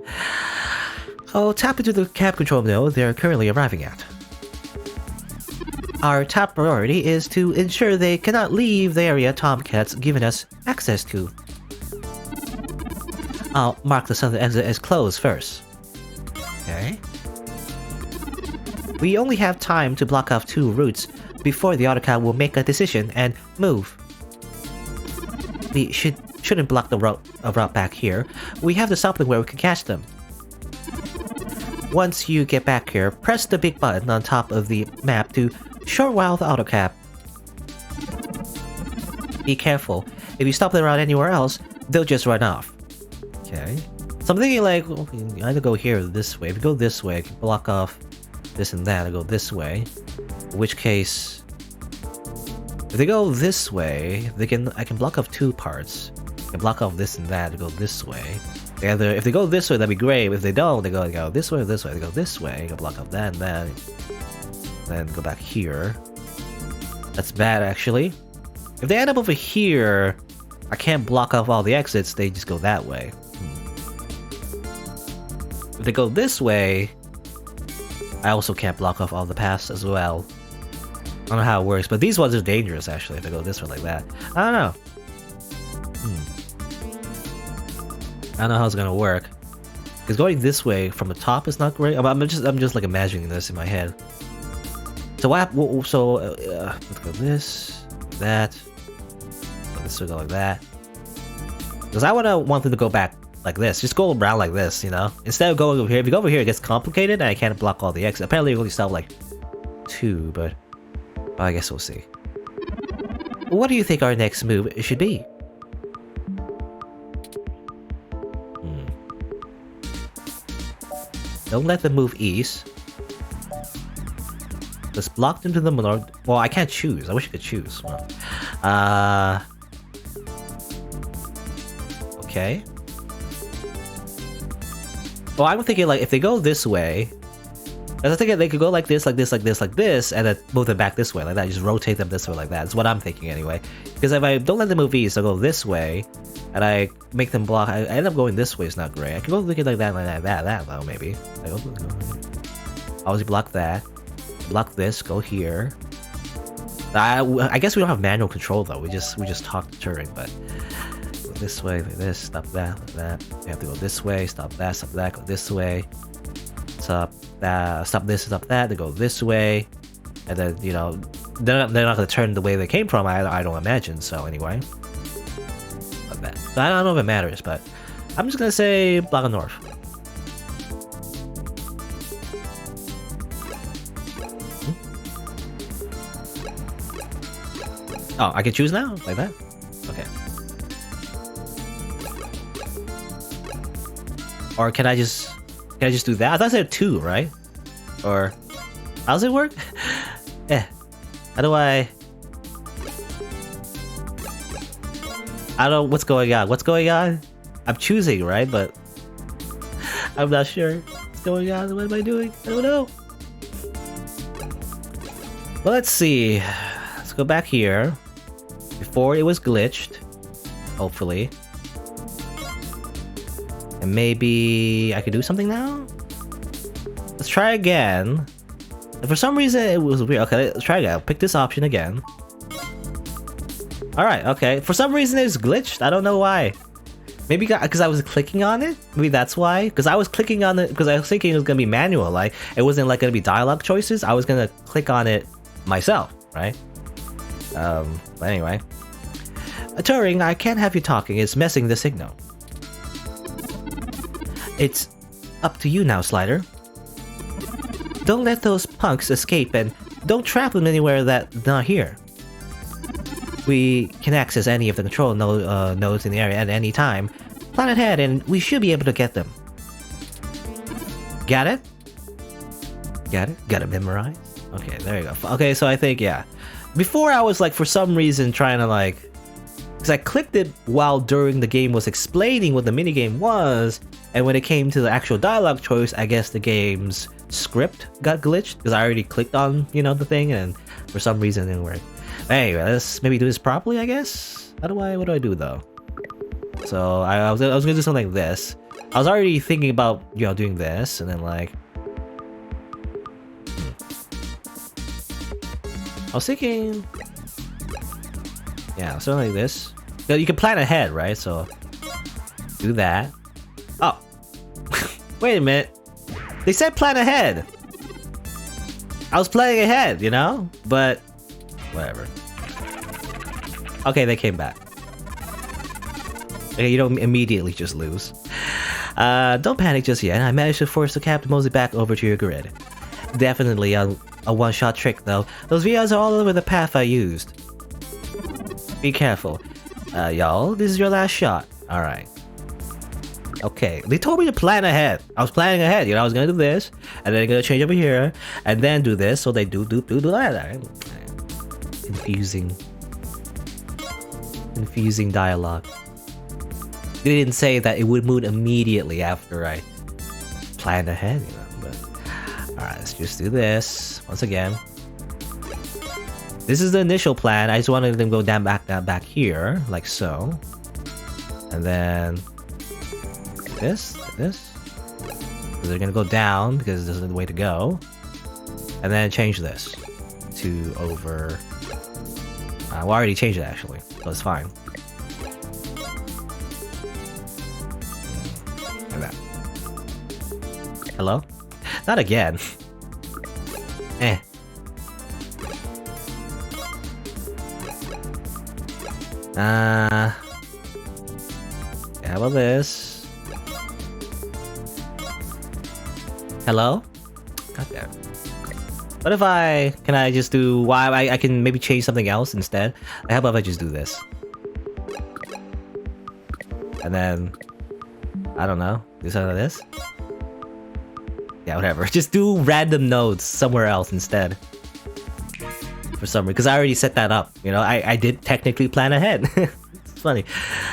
I'll tap into the cab control node they're currently arriving at. Our top priority is to ensure they cannot leave the area Tomcat's given us access to. I'll mark the southern exit as closed first. Okay. We only have time to block off 2 routes before the autocab will make a decision and move. We shouldn't block the route back here. We have the something where we can catch them. Once you get back here, press the big button on top of the map to short while the autocab. Be careful. If you stop the route anywhere else, they'll just run off. Okay. So I'm thinking like, well, you either go here or this way. If you go this way, I can block off this and that and go this way. In which case, if they go this way, I can block off 2 parts. I can block off this and that to go this way. If they go this way, that'd be great. If they don't, they go this way or this way. They go this way, you can block off that and that. Then go back here. That's bad, actually. If they end up over here, I can't block off all the exits. They just go that way. If they go this way, I also can't block off all the paths as well. I don't know how it works, but these ones are dangerous, actually, if they go this way like that. I don't know. I don't know how it's gonna work. Because going this way from the top is not great. I'm just like imagining this in my head. So let's go this, that. This will go like that. Because I want them to go back like this. Just go around like this, you know? Instead of going over here. If you go over here, it gets complicated and I can't block all the exits. Apparently you only stop like 2, but I guess we'll see. What do you think our next move should be? Don't let them move east. Let's block them to the north. Well, I can't choose. I wish I could choose. Okay. Well, I'm thinking like if they go this way, I was thinking they could go like this, like this, like this, like this, and then move them back this way, like that. Just rotate them this way, like that. That's what I'm thinking anyway. Because if I don't let them move east, I'll go this way, and I make them block. I end up going this way. It's not great. I can go looking like that though, maybe. Always block that. Block this. Go here. I guess we don't have manual control though. We just talk to Turing, but go this way, like this, stop that, like that. We have to go this way, stop that, go this way. Stop this, stop that. They go this way, and then you know they're not gonna turn the way they came from. I don't imagine. So anyway, like that. So I don't know if it matters, but I'm just gonna say block on north. Oh, I can choose now like that. Okay. Or can I just do that? I thought I said 2, right? Or how does it work? How do I don't know what's going on. What's going on? I'm choosing, right? But I'm not sure what's going on. What am I doing? I don't know. Well, let's see. Let's go back here. Before it was glitched. Hopefully. And maybe I could do something now? Let's try again. And for some reason it was weird. Okay, let's try again. Pick this option again. Alright, okay. For some reason it was glitched. I don't know why. Maybe because I was clicking on it? Maybe that's why? Because I was clicking on it because I was thinking it was going to be manual. Like, it wasn't like going to be dialogue choices. I was going to click on it myself, right? But anyway. Turing, I can't have you talking. It's messing the signal. It's up to you now, Slider. Don't let those punks escape and don't trap them anywhere that's not here. We can access any of the control nodes in the area at any time. Plan ahead and we should be able to get them. Got it? Got it? Got it memorized? Okay, there you go. Okay, so I think, yeah. Before I was like, for some reason, trying to like... Because I clicked it while during the game was explaining what the minigame was, and when it came to the actual dialogue choice, I guess the game's script got glitched, because I already clicked on, you know, the thing, and for some reason it didn't work. Anyway, let's maybe do this properly, I guess? What do I do, though? So, I was gonna do something like this. I was already thinking about, you know, doing this, and then like... I was thinking... Yeah, something like this. You can plan ahead, right? So, do that. Oh! Wait a minute. They said plan ahead! I was planning ahead, you know? But, whatever. Okay, they came back. Okay, you don't immediately just lose. Don't panic just yet. I managed to force the Captain Mosey back over to your grid. Definitely a one-shot trick, though. Those VRs are all over the path I used. Be careful. Y'all, this is your last shot. Alright. Okay, they told me to plan ahead. I was planning ahead, you know, I was gonna do this, and then I'm gonna change over here, and then do this, so they do that. Confusing dialogue. They didn't say that it would move immediately after I planned ahead, you know, but... Alright, let's just do this, once again. This is the initial plan. I just wanted them to go down back here, like so. And then... This. So they're gonna go down, because this is the way to go. And then change this to over... we already changed it, actually, so it's fine. Like that. Hello? Not again. Eh. Yeah, how about this? Hello? Goddamn. What if can I just do, I can maybe change something else instead? Like, how about if I just do this? And then, I don't know, do something like this? Yeah, whatever. Just do random nodes somewhere else instead. For some reason, because I already set that up, you know, I did technically plan ahead. It's funny.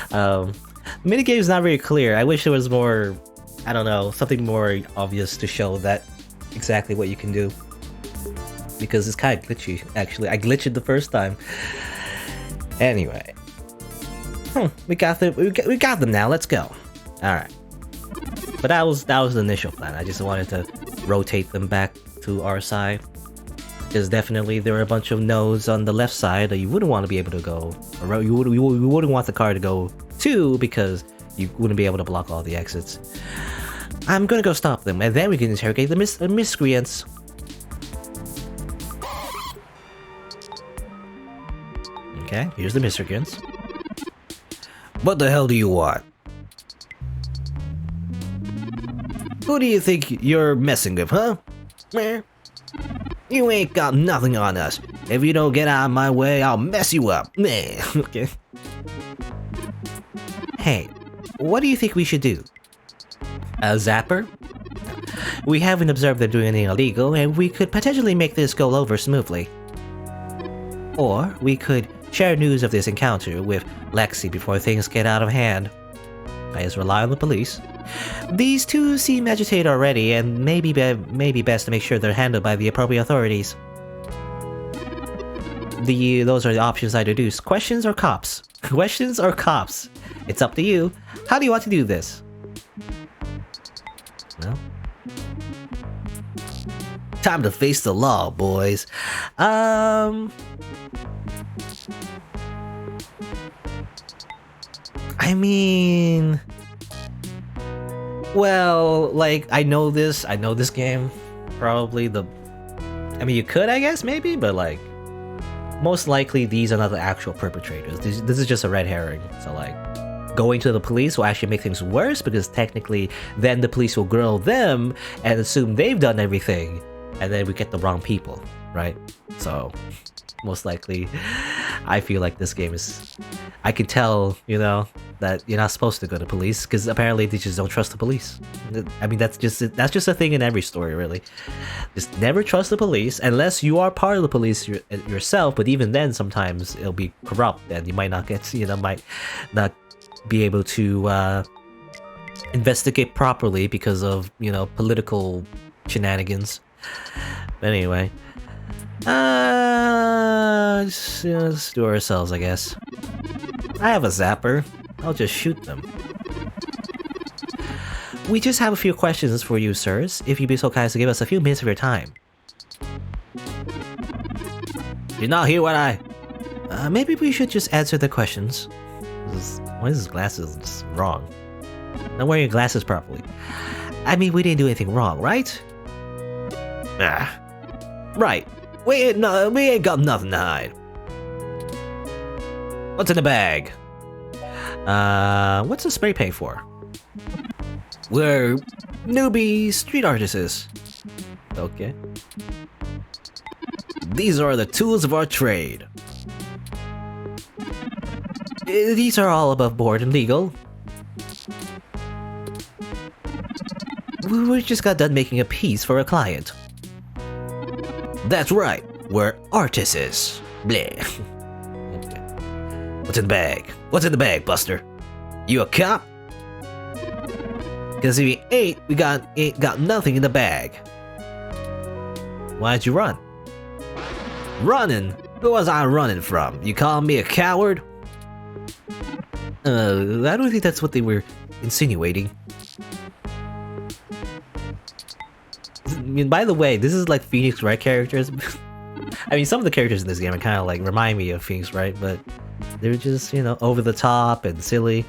The minigame is not very clear. I wish there was more, I don't know, something more obvious to show that exactly what you can do. Because it's kind of glitchy, actually. I glitched it the first time. Anyway. We got them now, let's go. Alright. But that was the initial plan. I just wanted to rotate them back to our side. Because definitely there are a bunch of nodes on the left side that you wouldn't want to be able to go, or you wouldn't want the car to go to, because you wouldn't be able to block all the exits. I'm gonna go stop them, and then we can interrogate the miscreants. Okay, here's the miscreants. What the hell do you want? Who do you think you're messing with, huh? You ain't got nothing on us. If you don't get out of my way, I'll mess you up. Okay. Hey, what do you think we should do? A zapper? We haven't observed them doing anything illegal, and we could potentially make this go over smoothly. Or we could share news of this encounter with Lexi before things get out of hand. I just rely on the police. These two seem agitated already, and maybe best to make sure they're handled by the appropriate authorities. Those are the options I deduce. Questions or cops? Questions or cops? It's up to you. How do you want to do this? No? Time to face the law, boys. I mean... Well, like, I know this game. Probably I mean, you could, I guess, maybe, but like... Most likely, these are not the actual perpetrators. This is just a red herring. So, like, going to the police will actually make things worse, because technically, then the police will grill them and assume they've done everything, and then we get the wrong people, right? So, most likely. I feel like this game is... I can tell, you know, that you're not supposed to go to police, because apparently they just don't trust the police. I mean, that's just a thing in every story, really. Just never trust the police, unless you are part of the police yourself, but even then, sometimes it'll be corrupt, and you might not get, you know, might not be able to investigate properly because of, you know, political shenanigans. But anyway, let's do ourselves, I guess. I have a zapper. I'll just shoot them. We just have a few questions for you, sirs. If you'd be so kind as to give us a few minutes of your time. Did not hear what I... maybe we should just answer the questions. Why is his glasses just wrong? Not wearing your glasses properly. I mean, we didn't do anything wrong, right? Right. We ain't got nothing to hide. What's in the bag? What's the spray paint for? We're newbie street artists. Okay. These are the tools of our trade. These are all above board and legal. We just got done making a piece for a client. That's right, we're artists. Bleh. Okay. What's in the bag? What's in the bag, Buster? You a cop? Because if you ain't, we ain't got nothing in the bag. Why'd you run? Running? Who was I running from? You calling me a coward? I don't think that's what they were insinuating. I mean, by the way, this is like Phoenix Wright characters. I mean, some of the characters in this game are kind of like remind me of Phoenix Wright, but they're just, you know, over the top and silly.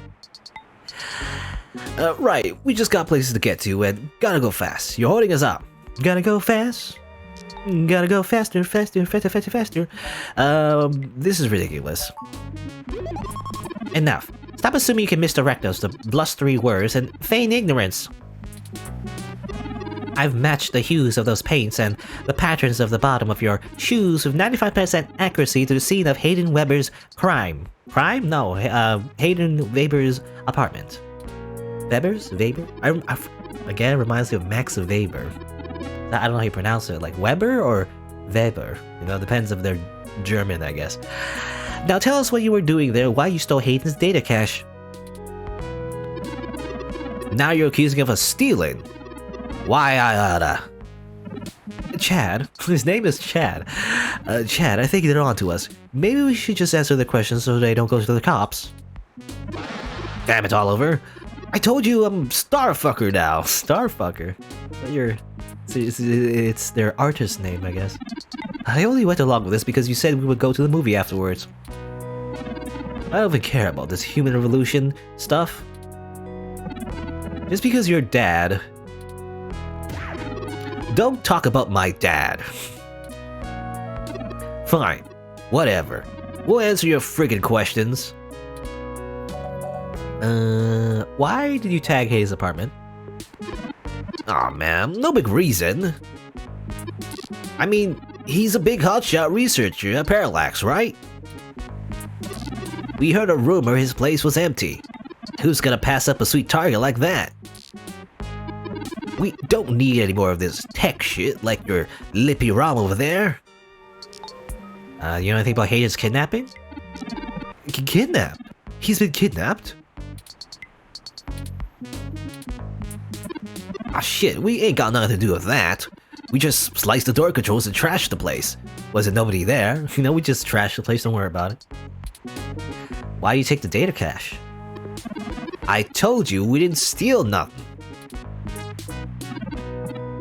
Right, we just got places to get to and gotta go fast. You're holding us up. Gotta go fast. Gotta go faster, faster, faster, faster, faster. This is ridiculous. Enough. Stop assuming you can misdirect us to blustery words and feign ignorance. I've matched the hues of those paints and the patterns of the bottom of your shoes with 95% accuracy to the scene of Hayden Weber's crime. Crime? No, Hayden Weber's apartment. Weber's? Weber? Again, it reminds me of Max Weber. I don't know how you pronounce it, like Weber or Weber? You know, depends if they're German, I guess. Now tell us what you were doing there, why you stole Hayden's data cache. Now you're accusing of us stealing. Why I oughta... Chad. His name is Chad. Chad, I think they're on to us. Maybe we should just answer the questions so they don't go to the cops. Damn it, Oliver. I told you I'm Starfucker now. Starfucker. It's their artist name, I guess. I only went along with this because you said we would go to the movie afterwards. I don't even care about this human revolution stuff. Just because you're dad... Don't talk about my dad. Fine. Whatever. We'll answer your friggin' questions. Why did you tag Hayes' apartment? Aw, man, no big reason. I mean, he's a big hotshot researcher at Parallax, right? We heard a rumor his place was empty. Who's gonna pass up a sweet target like that? We don't need any more of this tech shit like your Lippy Rom over there. You know anything about Hayden's kidnapping? Kidnapped? He's been kidnapped? Ah shit, we ain't got nothing to do with that. We just sliced the door controls and trashed the place. Wasn't nobody there. You know, we just trashed the place, don't worry about it. Why you take the data cache? I told you we didn't steal nothing.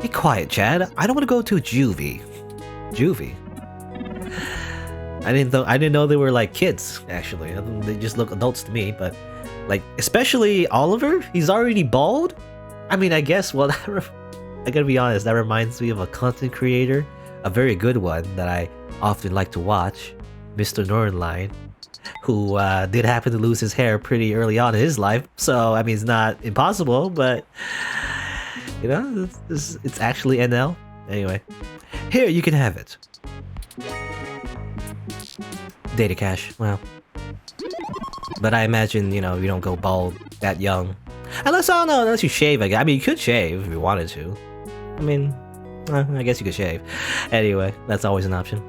Be quiet, Chad. I don't want to go to juvie. Juvie? I didn't know they were like kids, actually. They just look adults to me, but like, especially Oliver? He's already bald? I mean, I guess, well, I gotta be honest, that reminds me of a content creator, a very good one that I often like to watch, Mr. Nordenline, who did happen to lose his hair pretty early on in his life, so, I mean, it's not impossible, but, you know, it's actually NL. Anyway, here, you can have it. Data cache, well. But I imagine, you know, you don't go bald that young. Unless, I don't know, unless you shave, I guess. I mean, you could shave if you wanted to. I mean, I guess you could shave. Anyway, that's always an option.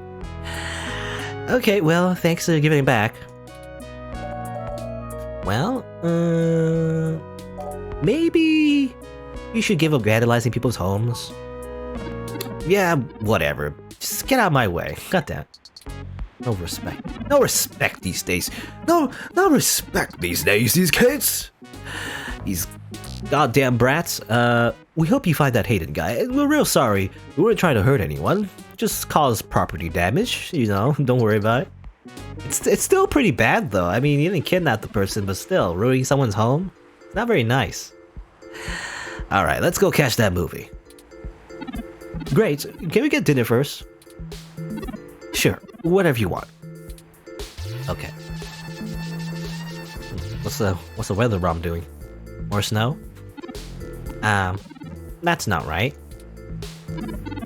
Okay, well, thanks for giving it back. Well, maybe you should give up vandalizing people's homes. Yeah, whatever. Just get out of my way. Got that. No respect. No respect these days. No respect these days, these kids. These goddamn brats. We hope you find that Hayden guy. We're real sorry. We weren't trying to hurt anyone. Just cause property damage, you know. Don't worry about it. It's still pretty bad though. I mean, you didn't kidnap the person, but still, ruining someone's home? It's not very nice. Alright, let's go catch that movie. Great. Can we get dinner first? Sure, whatever you want. Okay. What's the weather ROM doing? More snow? That's not right.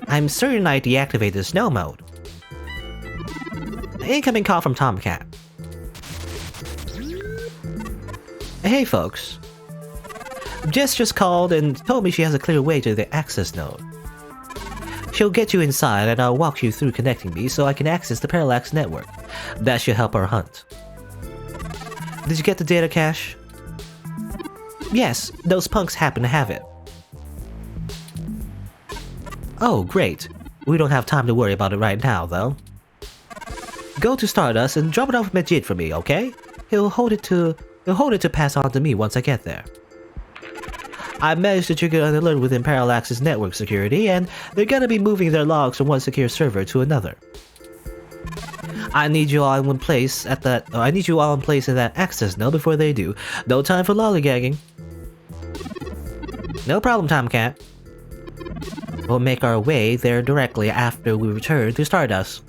I'm certain I deactivated snow mode. Incoming call from Tomcat. Hey folks. Jess just called and told me she has a clear way to the access node. She'll get you inside and I'll walk you through connecting me so I can access the Parallax network. That should help our hunt. Did you get the data cache? Yes, those punks happen to have it. Oh, great. We don't have time to worry about it right now, though. Go to Stardust and drop it off Majid for me, okay? He'll hold it to pass on to me once I get there. I managed to trigger an alert within Parallax's network security, and they're gonna be moving their logs from one secure server to another. I need you all in one place at that. I need you all in place in that access node before they do. No time for lollygagging. No problem, Tomcat. We'll make our way there directly after we return to Stardust.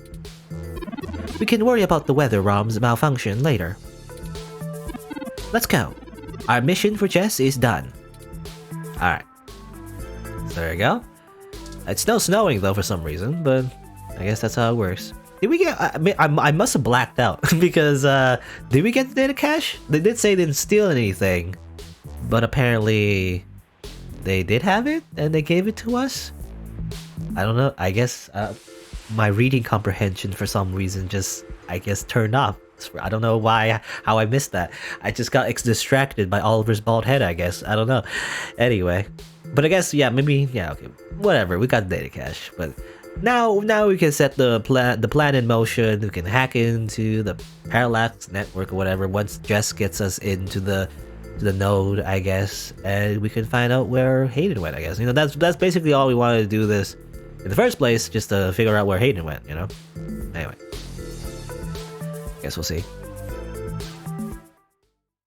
We can worry about the weather ROM's malfunction later. Let's go. Our mission for Jess is done. Alright. So there you go. It's still snowing though for some reason, but I guess that's how it works. Did we get... I must have blacked out because did we get the data cache? They did say they didn't steal anything, but apparently they did have it and they gave it to us? I don't know. I guess my reading comprehension for some reason just, I guess, turned off. I don't know how I missed that. I just got distracted by Oliver's bald head, I guess. I don't know. Anyway, but I guess, yeah, maybe, yeah, okay, whatever. We got the data cache, but now we can set the plan in motion. We can hack into the Parallax network or whatever once Jess gets us into the node, I guess, and we can find out where Hayden went. I guess, you know, that's basically all we wanted to do this in the first place, just to figure out where Hayden went, you know. Anyway, guess we'll see.